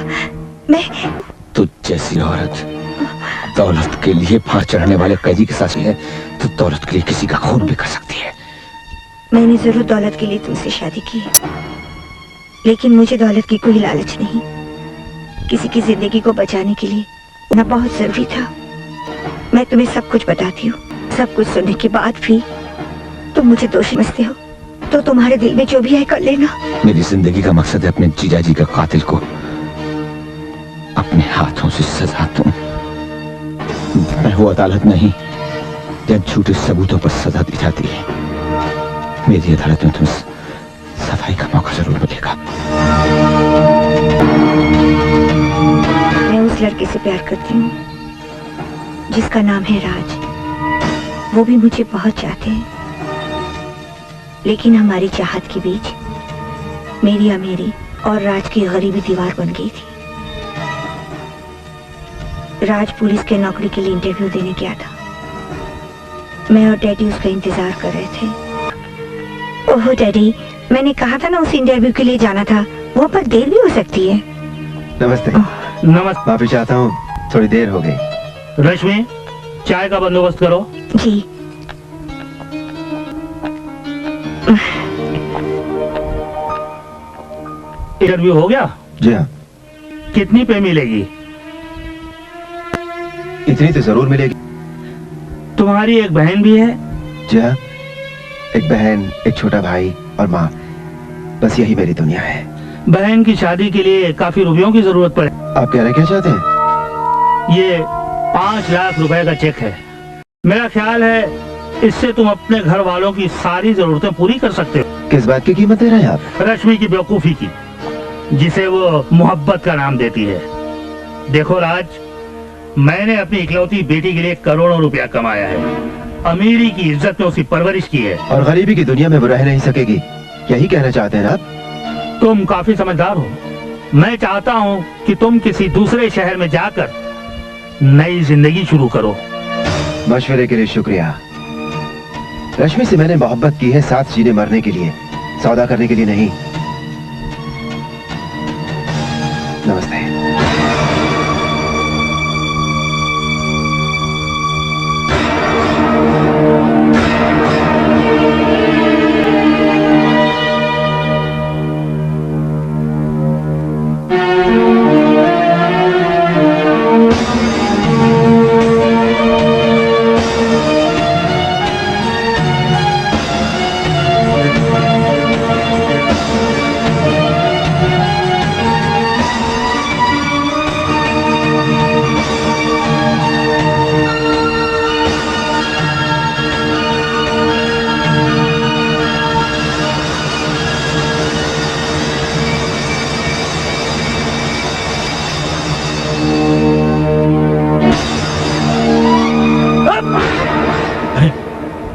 मैं
तुझ जैसी औरत दौलत के लिए फांस चढ़ाने वाले कैदी के साथ है, तो दौलत के लिए किसी का खून भी कर सकती है।
मैंने जरूर दौलत के लिए तुमसे शादी की है, लेकिन मुझे दौलत की कोई लालच नहीं। किसी की जिंदगी को बचाने के लिए होना बहुत जरूरी था। मैं तुम्हें सब कुछ बताती हूँ, सब कुछ सुनने के बाद भी तुम मुझे दोषी समझते हो, तो तुम्हारे दिल में जो भी है कर लेना।
मेरी जिंदगी का मकसद है अपने जीजा जी का कातिल को अपने हाथों से सजा दूं। मैं वो अदालत नहीं जब झूठे सबूतों पर सजा दी जाती है। मेरी अदालत में तुम सफाई का मौका जरूर मिलेगा।
मैं उस लड़के से प्यार करती हूँ जिसका नाम है राज। वो भी मुझे बहुत चाहते हैं, लेकिन हमारी चाहत के बीच मेरी अमीरी और राज की गरीबी दीवार बन गई थी। राज पुलिस के नौकरी के लिए इंटरव्यू देने गया था। मैं और डैडी उसका इंतजार कर रहे थे। ओह डैडी, मैंने कहा था ना उस इंटरव्यू के लिए जाना था, वहाँ पर देर भी हो सकती है।
नमस्ते।
नमस्ते।
माफी चाहता हूँ, थोड़ी देर हो गई।
रश्मि, चाय का बंदोबस्त करो।
जी।
इंटरव्यू हो गया?
जी हाँ।
कितनी पे मिलेगी?
इतनी तो जरूर मिलेगी।
तुम्हारी एक बहन भी है?
जी हाँ, एक बहन, एक छोटा भाई और माँ, बस यही मेरी दुनिया है।
बहन की शादी के लिए काफी रुपयों की जरूरत पड़े।
आप कहना क्या चाहते हैं?
ये 5 लाख रुपए का चेक है। मेरा ख्याल है इससे तुम अपने घर वालों की सारी जरूरतें पूरी कर सकते हो।
किस बात की कीमत दे रहे हैं आप?
रश्मि की बेवकूफी की, जिसे वो मोहब्बत का नाम देती है। देखो राज, मैंने अपनी इकलौती बेटी के लिए करोड़ों रुपया कमाया है, अमीरी की इज्जत में उसकी परवरिश की है।
और गरीबी की दुनिया में वो रह नहीं सकेगी, यही कहना चाहते हैं आप?
तुम काफी समझदार हो। मैं चाहता हूँ कि तुम किसी दूसरे शहर में जाकर नई जिंदगी शुरू करो।
मशवरे के लिए शुक्रिया। रश्मि से मैंने मोहब्बत की है, साथ जीने मरने के लिए, सौदा करने के लिए नहीं। नमस्ते।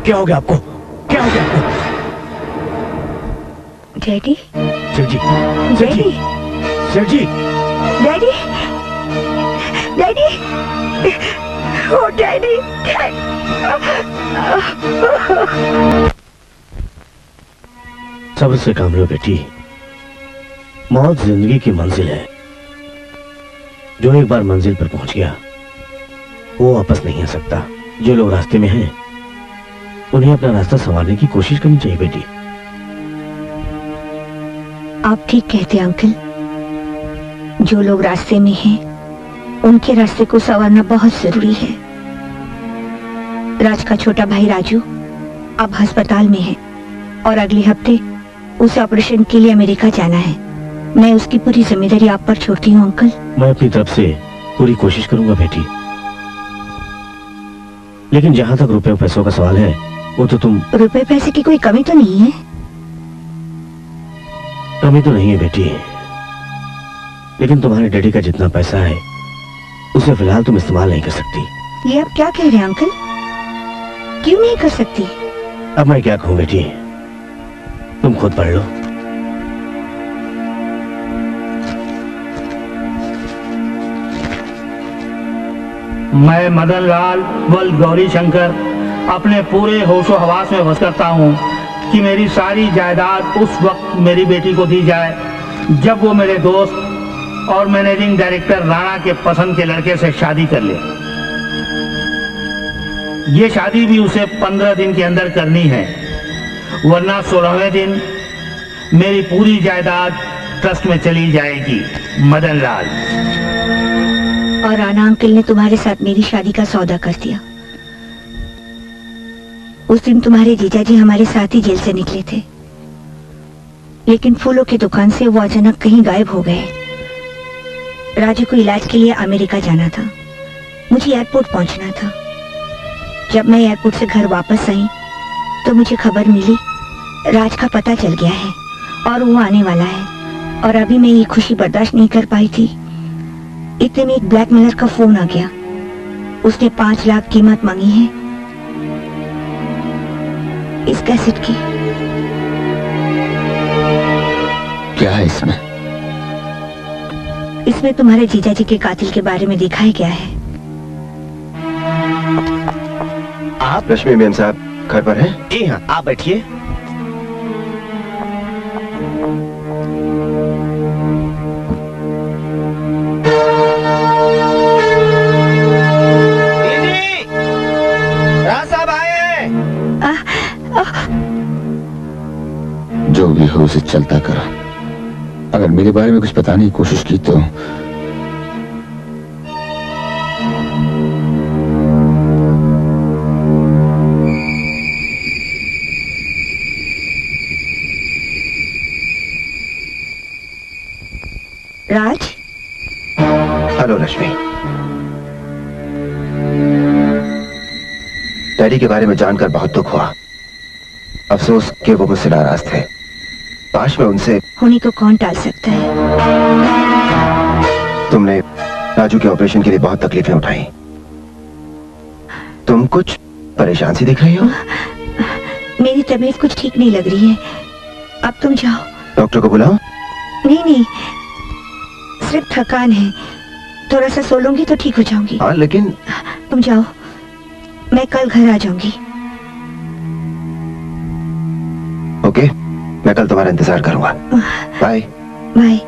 क्या हो गया आपको? क्या हो गया आपको?
डैडी,
सेठ जी, सेठ जी, सेठ जी,
डैडी, डैडी, ओ डैडी।
सब्र से काम लो बेटी। मौत जिंदगी की मंजिल है। जो एक बार मंजिल पर पहुंच गया वो वापस नहीं आ सकता। जो लोग रास्ते में हैं उन्हें अपना रास्ता संवारने की कोशिश करनी चाहिए बेटी।
आप ठीक कहते हैं अंकल। जो लोग रास्ते में हैं उनके रास्ते को संवारना बहुत जरूरी है। राज का छोटा भाई राजू अब अस्पताल में है और अगले हफ्ते उसे ऑपरेशन के लिए अमेरिका जाना है। मैं उसकी पूरी जिम्मेदारी आप पर छोड़ती हूँ अंकल।
मैं अपनी तरफ से पूरी कोशिश करूंगा बेटी, लेकिन जहां तक रुपए पैसों का सवाल है वो तो तुम।
रुपए पैसे की कोई कमी तो नहीं है?
कमी तो नहीं है बेटी, लेकिन तुम्हारे डैडी का जितना पैसा है उसे फिलहाल तुम इस्तेमाल नहीं कर सकती।
ये आप क्या कह रहे हैं अंकल? क्यों नहीं कर सकती?
अब मैं क्या कहूँ बेटी, तुम खुद पढ़ लो।
मैं मदन लाल वल गौरी शंकर अपने पूरे होशो हवास में बस करता हूँ कि मेरी सारी जायदाद उस वक्त मेरी बेटी को दी जाए जब वो मेरे दोस्त और मैनेजिंग डायरेक्टर राणा के पसंद के लड़के से शादी कर ले। ये शादी भी उसे 15 दिन के अंदर करनी है, वरना 16वें दिन मेरी पूरी जायदाद ट्रस्ट में चली जाएगी। मदन लाल।
और राणा अंकल ने तुम्हारे साथ मेरी शादी का सौदा कर दिया। उस दिन तुम्हारे जीजाजी हमारे साथ ही जेल से निकले थे, लेकिन फूलों की दुकान से वो अचानक कहीं गायब हो गए। राजू को इलाज के लिए अमेरिका जाना था, मुझे एयरपोर्ट पहुंचना था। जब मैं एयरपोर्ट से घर वापस आई तो मुझे खबर मिली राज का पता चल गया है और वो आने वाला है। और अभी मैं ये खुशी बर्दाश्त नहीं कर पाई थी, इतने में एक ब्लैकमेलर का फोन आ गया। उसने 5 लाख कीमत मांगी है इस कैसेट की।
क्या है इसमें?
इसमें तुम्हारे जीजाजी के कातिल के बारे में दिखाया गया है।
आप रश्मि मेम साहब घर पर हैं?
जी हाँ, आप बैठिए।
जो भी हो उसे चलता करा। अगर मेरे बारे में कुछ बताने की कोशिश की तो
राज।
हेलो रश्मि। डैडी के बारे में जानकर बहुत दुख हुआ। अफसोस कि वो मुझसे नाराज थे। काश मैं उनसे।
होने को कौन टाल सकता है?
तुमने राजू के ऑपरेशन के लिए बहुत तकलीफें उठाई। तुम कुछ परेशान सी दिख रही हो।
मेरी तबीयत कुछ ठीक नहीं लग रही है, अब तुम जाओ।
डॉक्टर को बुलाओ।
नहीं, सिर्फ थकान है, थोड़ा सा सो लूंगी तो ठीक हो जाऊंगी।
हाँ लेकिन।
तुम जाओ, मैं कल घर आ जाऊंगी।
ओके, मैं कल तुम्हारा इंतजार करूंगा। Bye
bye.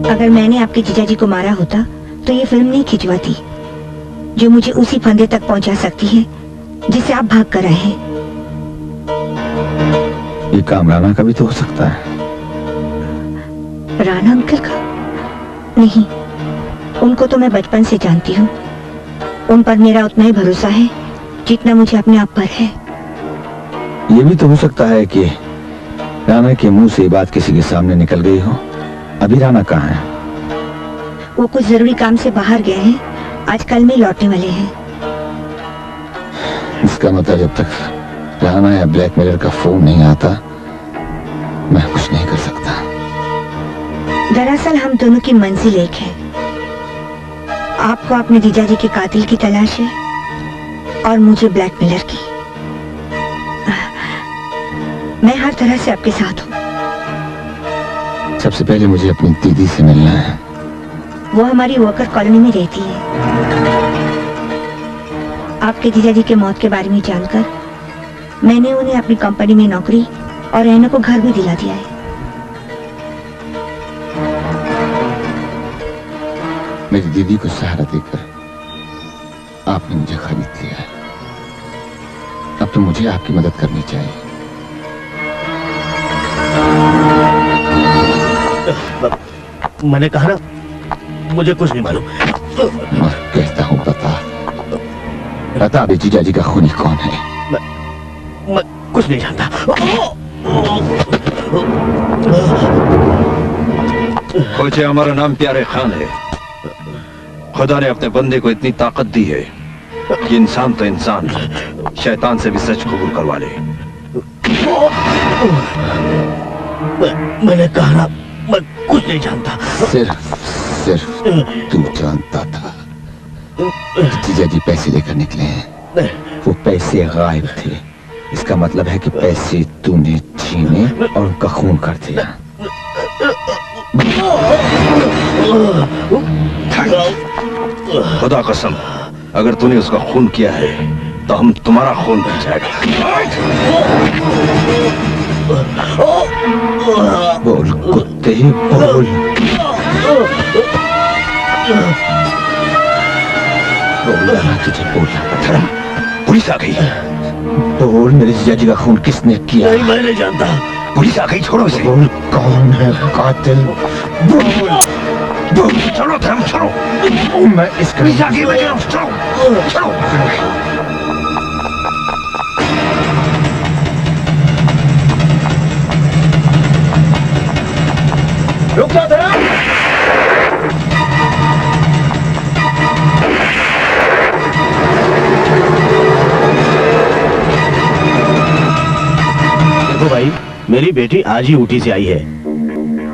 अगर मैंने आपके जीजाजी को मारा होता तो ये फिल्म नहीं खिंचवाती, जो मुझे उसी फंदे तक पहुंचा सकती है जिसे आप भाग कर आए हैं।
ये काम राणा का भी तो हो सकता है।
राणा अंकल का? नहीं, उनको तो मैं बचपन से जानती हूँ। उन पर मेरा उतना ही भरोसा है जितना मुझे अपने आप पर है।
ये भी तो हो सकता है कि राणा के मुंह से ये बात किसी के सामने निकल गई हो। अभी राणा कहाँ है?
वो कुछ जरूरी काम से बाहर गए हैं, आज कल में लौटने वाले हैं।
इसका मतलब जब तक राणा या ब्लैकमेलर का फोन नहीं आता मैं कुछ नहीं कर सकता।
दरअसल हम दोनों की मंजिल एक है। आपको अपने जीजाजी के कातिल की तलाश है और मुझे ब्लैकमेलर की। मैं हर तरह से आपके साथ हूँ।
सबसे पहले मुझे अपनी दीदी से मिलना है।
वो हमारी वर्कर कॉलोनी में रहती है। आपके जीजाजी के मौत के बारे में जानकर मैंने उन्हें अपनी कंपनी में नौकरी और रहने को घर भी दिला दिया है।
मेरी दीदी को सहारा देकर आपने मुझे खरीद लिया है। अब तो मुझे आपकी मदद करनी चाहिए।
मैंने कहा ना, मुझे कुछ नहीं मालूम।
और कहता हूँ बता अभी जीजाजी का खूनी कौन है?
मैं कुछ नहीं जानता।
खोजे हमारा नाम प्यारे खान है। खुदा ने अपने बंदे को इतनी ताकत दी है कि इंसान तो इंसान शैतान से भी सच कबूल करवा ले।
मैंने कहा ना, मैं कुछ नहीं जानता।
सिर्फ तू जानता था। जीजाजी पैसे लेकर निकले हैं। वो पैसे गायब थे। इसका मतलब है कि पैसे तूने छीने और उनका खून कर दिया।
खुदा कसम, अगर तूने उसका खून किया है तो हम तुम्हारा खून पी जाएगा।
बोल कुत्ते, बोल। बोलना तुझे बोलना।
पुलिस आ गई।
बोल मेरे जीजाजी का खून किसने किया?
नहीं, मैं नहीं जानता।
पुलिस आ गई, छोड़ो इसे।
बोल कौन है कातिल?
बोल चलो धर्म, चलो।
मैं इस
पुलिस आ गई, चलो चलो।
रुक जा धर्म।
देखो भाई, मेरी बेटी आज ही ऊटी से आई है।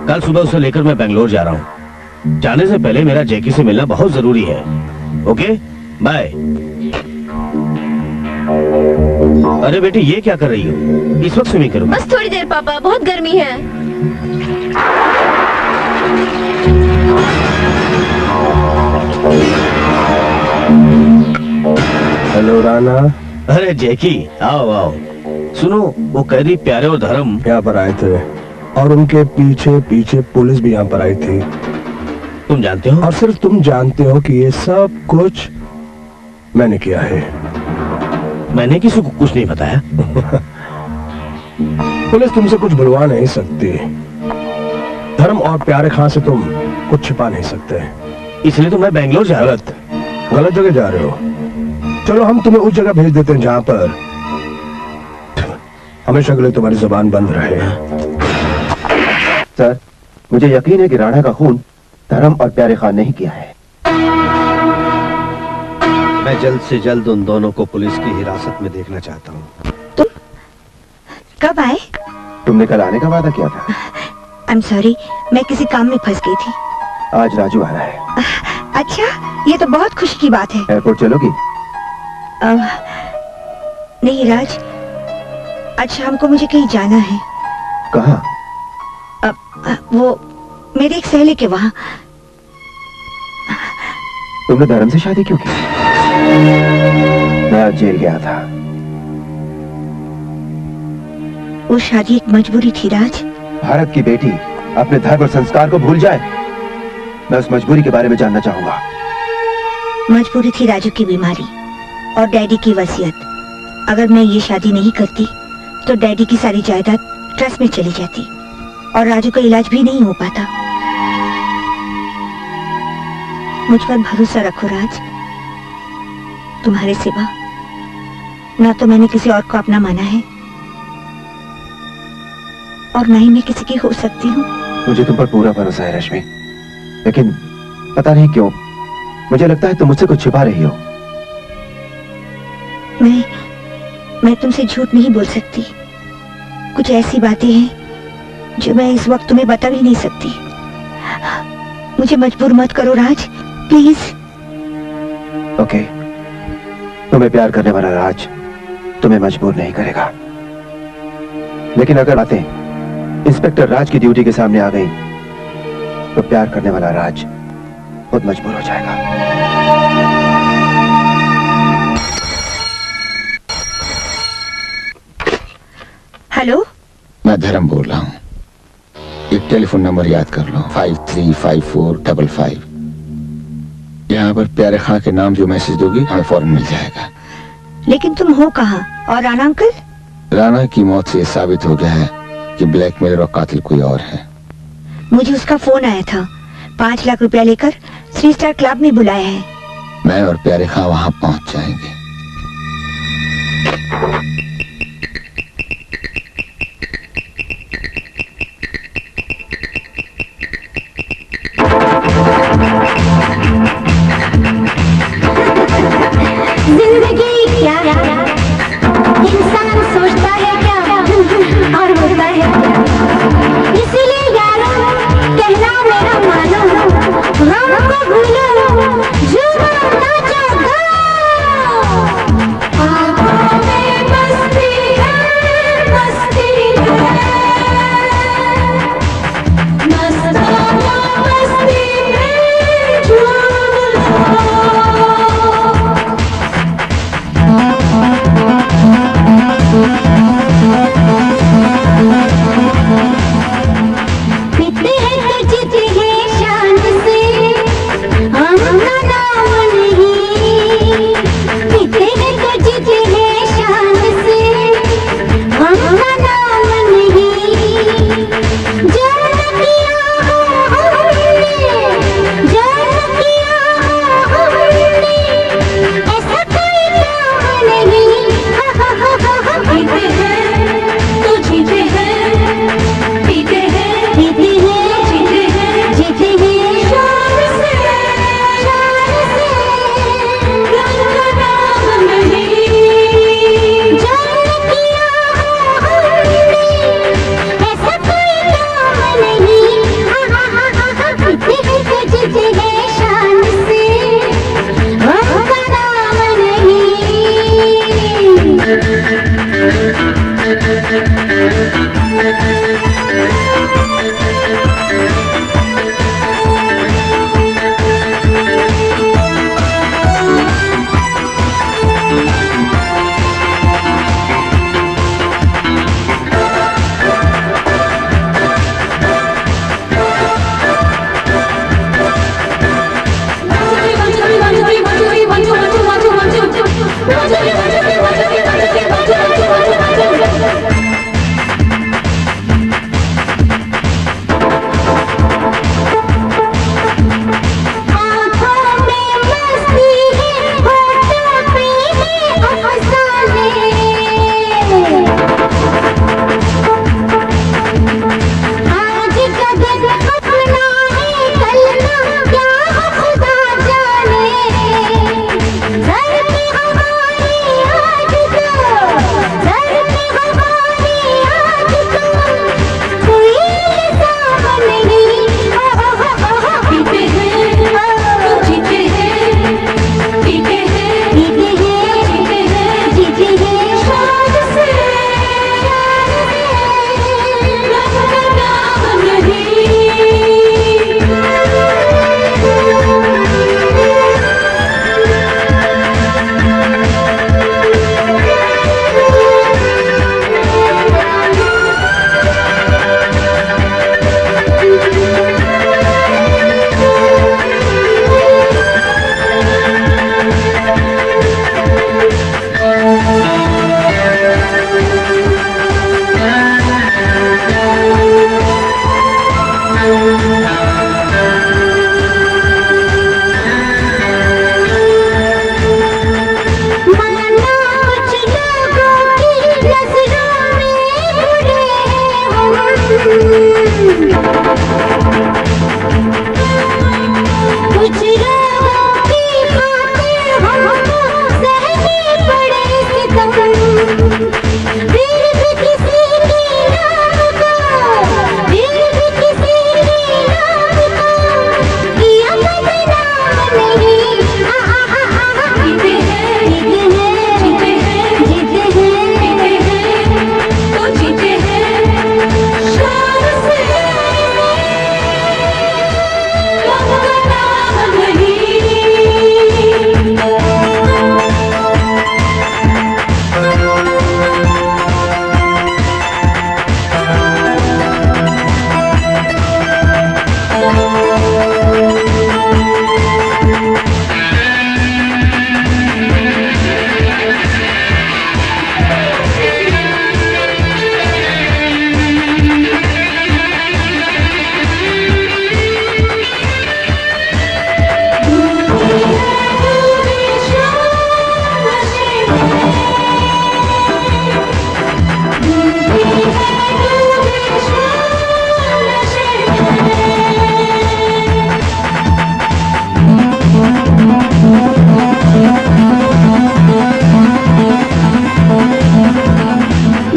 कल सुबह उसे लेकर मैं बेंगलोर जा रहा हूँ। जाने से पहले मेरा जैकी से मिलना बहुत जरूरी है। Okay, bye. अरे बेटी, ये क्या कर रही हो? इस वक्त स्विमिंग करूँ?
बस थोड़ी देर पापा, बहुत गर्मी है।
हेलो राणा।
अरे जैकी, आओ आओ। सुनो, वो कैदी प्यारे और धर्म
यहाँ पर आए थे और उनके पीछे पीछे पुलिस भी यहाँ पर आई थी।
तुम जानते हो?
और सिर्फ तुम जानते हो कि ये सब कुछ मैंने किया है।
मैंने किसी को कुछ नहीं बताया।
पुलिस तुमसे कुछ बुलवा नहीं सकती। धर्म और प्यारे खान से तुम कुछ छिपा नहीं सकते।
इसलिए तो मैं बेंगलोर जा रहा हूँ।
गलत जगह जा रहे हो। चलो हम तुम्हें उस जगह भेज देते हैं जहाँ पर हमेशा के लिए तुम्हारी जुबान बंद रहे।
सर, मुझे यकीन है कि राणा का खून धर्म और प्यारे खान ने ही किया है। मैं जल्द से जल्द उन दोनों को पुलिस की हिरासत में देखना चाहता हूँ।
तुम कब आए?
तुमने कल आने का वादा किया था।
आई एम सॉरी, मैं किसी काम में फंस गई थी।
आज राजू आ रहा है।
अच्छा, ये तो बहुत खुशी की बात है।
एयरपोर्ट चलोगी?
नहीं राज, आज शाम को मुझे कहीं जाना है।
कहाँ?
वो मेरी एक सहेली के वहाँ।
तुमने धर्म से शादी क्यों की? मैं आज जेल गया था।
वो शादी एक मजबूरी थी राज।
भारत की बेटी अपने धर्म और संस्कार को भूल जाए, मैं उस मजबूरी के बारे में जानना चाहूंगा।
मजबूरी थी राजू की बीमारी और डैडी की वसीयत। अगर मैं ये शादी नहीं करती तो डैडी की सारी जायदाद ट्रस्ट में चली जाती और राजू का इलाज भी नहीं हो पाता। मुझ पर भरोसा रखो राज, तुम्हारे सिवा ना तो मैंने किसी और को अपना माना है और ना ही मैं किसी की हो सकती हूँ।
मुझे तुम पर पूरा भरोसा है रश्मि, लेकिन पता नहीं क्यों मुझे लगता है तुम मुझसे कुछ छुपा रही हो।
मैं तुमसे झूठ नहीं बोल सकती। कुछ ऐसी बातें हैं जो मैं इस वक्त तुम्हें बता भी नहीं सकती। मुझे मजबूर मत करो राज, प्लीज।
ओके, तुम्हें प्यार करने वाला राज तुम्हें मजबूर नहीं करेगा, लेकिन अगर बातें इंस्पेक्टर राज की ड्यूटी के सामने आ गई तो प्यार करने वाला राज खुद मजबूर हो जाएगा।
हेलो,
मैं धर्म बोल रहा हूँ। एक टेलीफोन नंबर याद कर लो, 535455। यहाँ पर प्यारे खां के नाम जो मैसेज दोगी हमें फौरन मिल जाएगा।
लेकिन तुम हो कहाँ? और राणा अंकल?
राणा की मौत से साबित हो गया है कि ब्लैकमेलर और कातिल कोई और है।
मुझे उसका फोन आया था, 5 लाख रुपया लेकर 3 स्टार क्लब में बुलाया है।
मैं और प्यारे खां वहां पहुंच जाएंगे।
जिंदगी क्या इंसान सोचता है क्या और होता है क्या, इसीलिए यारो कहना मेरा मानो, गम को भूलो, झूमो नाचो गाओ, आँखों में बस
कुछ रोगों की खातिर हमको सहने पड़े सितम, फिर भी किसी के नाम को, फिर भी किसी के नाम को किया बदनाम नहीं। जीते हैं, जीते हैं, जीते हैं, तो जीते हैं शान से, गम का नाम नहीं।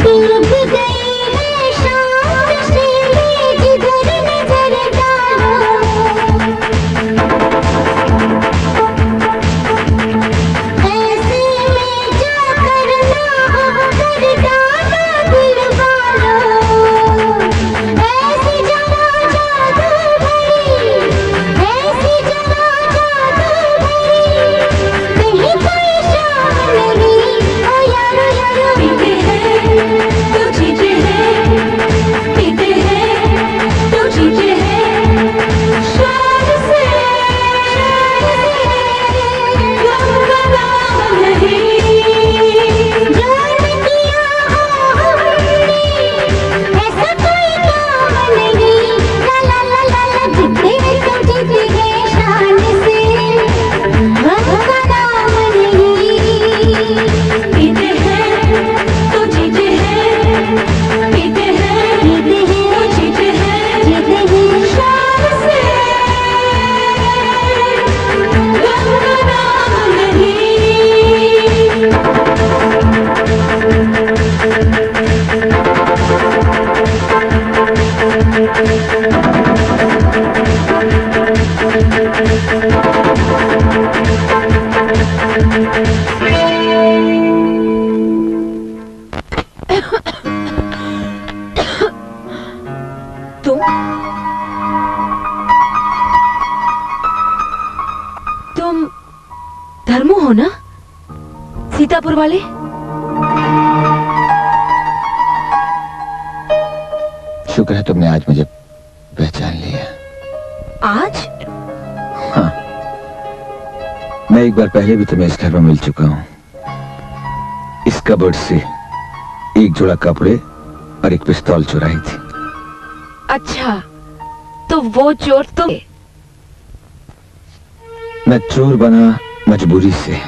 डूब गई है शाम से जिधर नजर डालो, ऐसे में जो करना हो कर डालो दिल वालों, ऐसी जगह जादू भरी, ऐसी जगह जादू भरी, कहीं कोई शाम नहीं। ओ यारो यारो पीते हैं तो जीते हैं, पीते हैं तो जीते हैं शान से, गम का नाम नहीं। जान किया हो हमने ऐसा कोई काम नहीं, ला ला ला ला ला जीते हैं तो जीते हैं शान से, गम का नाम नहीं। पीते हैं तो जीते हैं, पीते हैं तो जीते हैं शान से, गम का नाम नहीं।
तुम धर्मू हो ना, सीतापुर वाले?
शुक्र है तुमने आज मुझे पहचान लिया।
आज?
हाँ, मैं एक बार पहले भी तुम्हें इस घर में मिल चुका हूँ। इस कबर्ड से एक जोड़ा कपड़े और एक पिस्तौल चुराई थी।
अच्छा, तो वो चोर तुम?
मैं चोर बना मजबूरी से,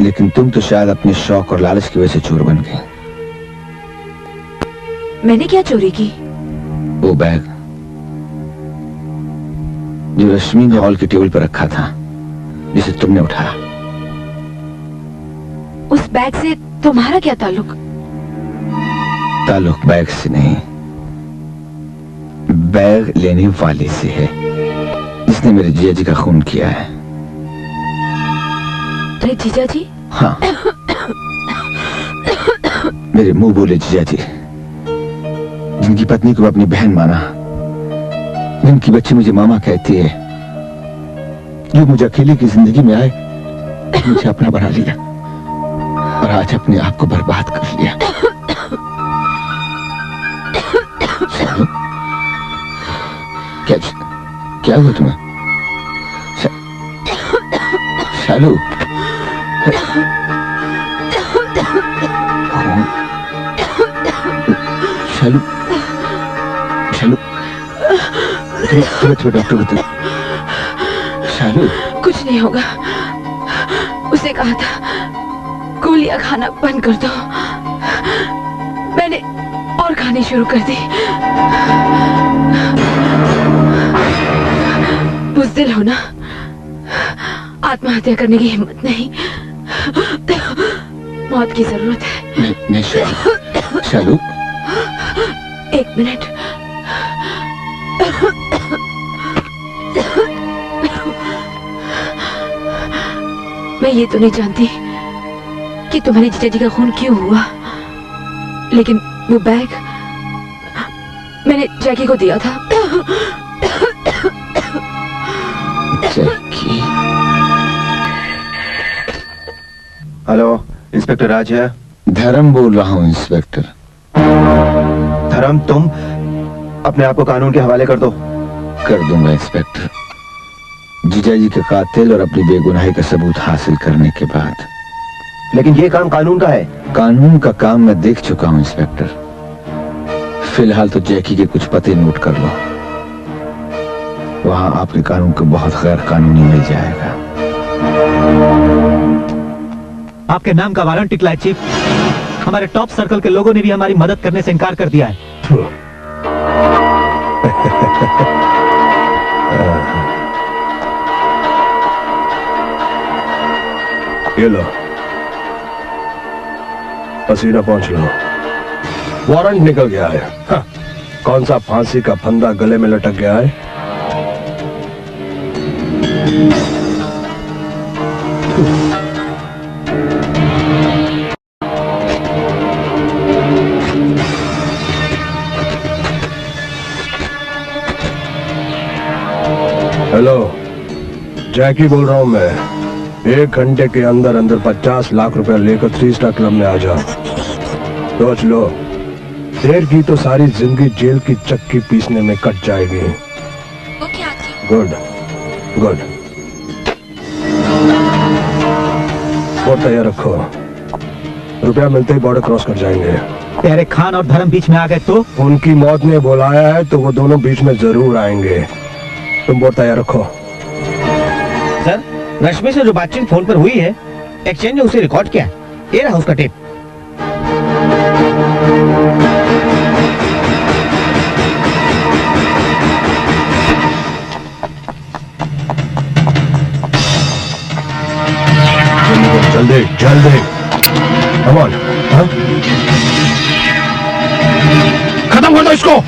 लेकिन तुम तो शायद अपने शौक और लालच की वजह से चोर बन गई।
मैंने क्या चोरी की?
वो बैग जो रश्मि ने हॉल के टेबल पर रखा था, जिसे तुमने उठाया।
उस बैग से तुम्हारा क्या ताल्लुक?
ताल्लुक बैग से नहीं, बैग लेने वाले से है, जिसने मेरे जीजा जी का खून किया है।
अरे जीजा जी?
हाँ, मेरे मुंह बोले जीजा जी, जिनकी पत्नी को अपनी बहन माना, जिनकी बच्ची मुझे मामा कहती है, जो मुझे अकेले की जिंदगी में आए, मुझे अपना बना लिया और आज अपने आप को बर्बाद कर लिया। शालू, क्या हुआ तुम्हें? शालू, शालू, शालू, तुम्हें डॉक्टर बता। शालू,
कुछ नहीं होगा, उसने कहा था गोलियां खाना बंद कर दो। मैंने और खानी शुरू कर दी। वो पागल हो ना? आत्महत्या करने की हिम्मत नहीं, मौत की जरूरत है।
नहीं शालू,
एक मिनट। मैं ये तो नहीं जानती कि तुम्हारी जीजा जी का खून क्यों हुआ, लेकिन वो बैग मैंने जैकी को दिया था।
जैकी?
हेलो, इंस्पेक्टर राज है?
धर्म बोल रहा हूँ इंस्पेक्टर।
धर्म, तुम अपने आप को कानून के हवाले कर दो।
कर दूंगा इंस्पेक्टर, जीजा जी के कातिल और अपनी बेगुनाही का सबूत हासिल करने के बाद।
लेकिन ये काम कानून का है।
कानून का काम मैं देख चुका हूँ इंस्पेक्टर। फिलहाल तो जैकी के कुछ पते नोट कर लो, वहां आपके कानून को बहुत गैर कानूनी मिल जाएगा।
आपके नाम का वारंट निकला है चीफ। हमारे टॉप सर्कल के लोगों ने भी हमारी मदद करने से इनकार कर दिया है।
ये लो, पसीना पहुंच लो। वारंट निकल गया है। हाँ, कौन सा फांसी का फंदा गले में लटक गया है? हेलो, जैकी बोल रहा हूं मैं। 1 घंटे के अंदर अंदर 50 लाख रुपए लेकर 3 स्टार क्लब में आ जाओ। सोच लो, देर की तो सारी जिंदगी जेल की चक्की पीसने में कट जाएगी। गुड गुड, और तैयार रखो, रुपया मिलते ही बॉर्डर क्रॉस कर जाएंगे।
प्यारे खान और धर्म बीच में आ गए तो?
उनकी मौत ने बुलाया है तो वो दोनों बीच में जरूर आएंगे। तुम बोर्ड तैयार रखो।
सर, रश्मि से जो बातचीत फोन पर हुई है, एक्सचेंज ने उसे रिकॉर्ड किया। ये रहा उसका टेप।
जल्दी जल्दी, कम ऑन। खत्म कर दो इसको।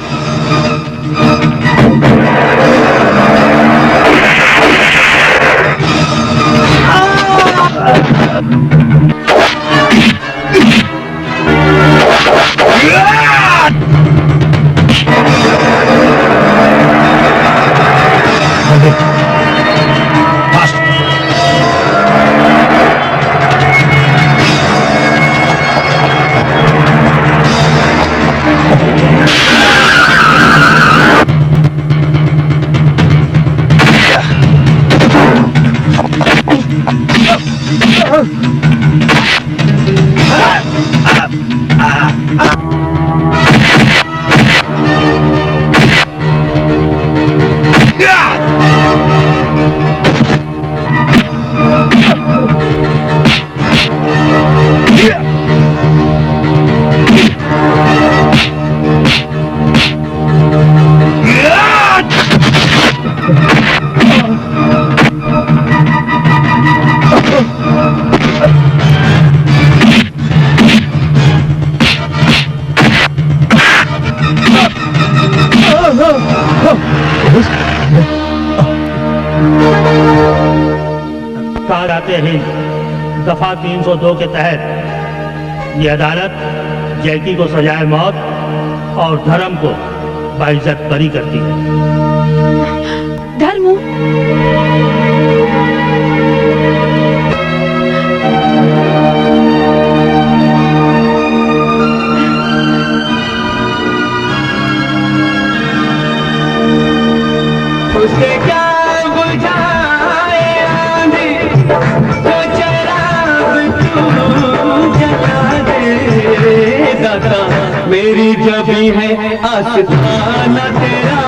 कहा जाते हैं दफा 302 के तहत ये अदालत जैकी को सजाए मौत और धर्म को बाइज्जत बरी करती है।
धर्म
उसके क्या बुझाए आंधी, तो चराग तू जला दे दाता। मेरी जब भी है आस्ताना तेरा,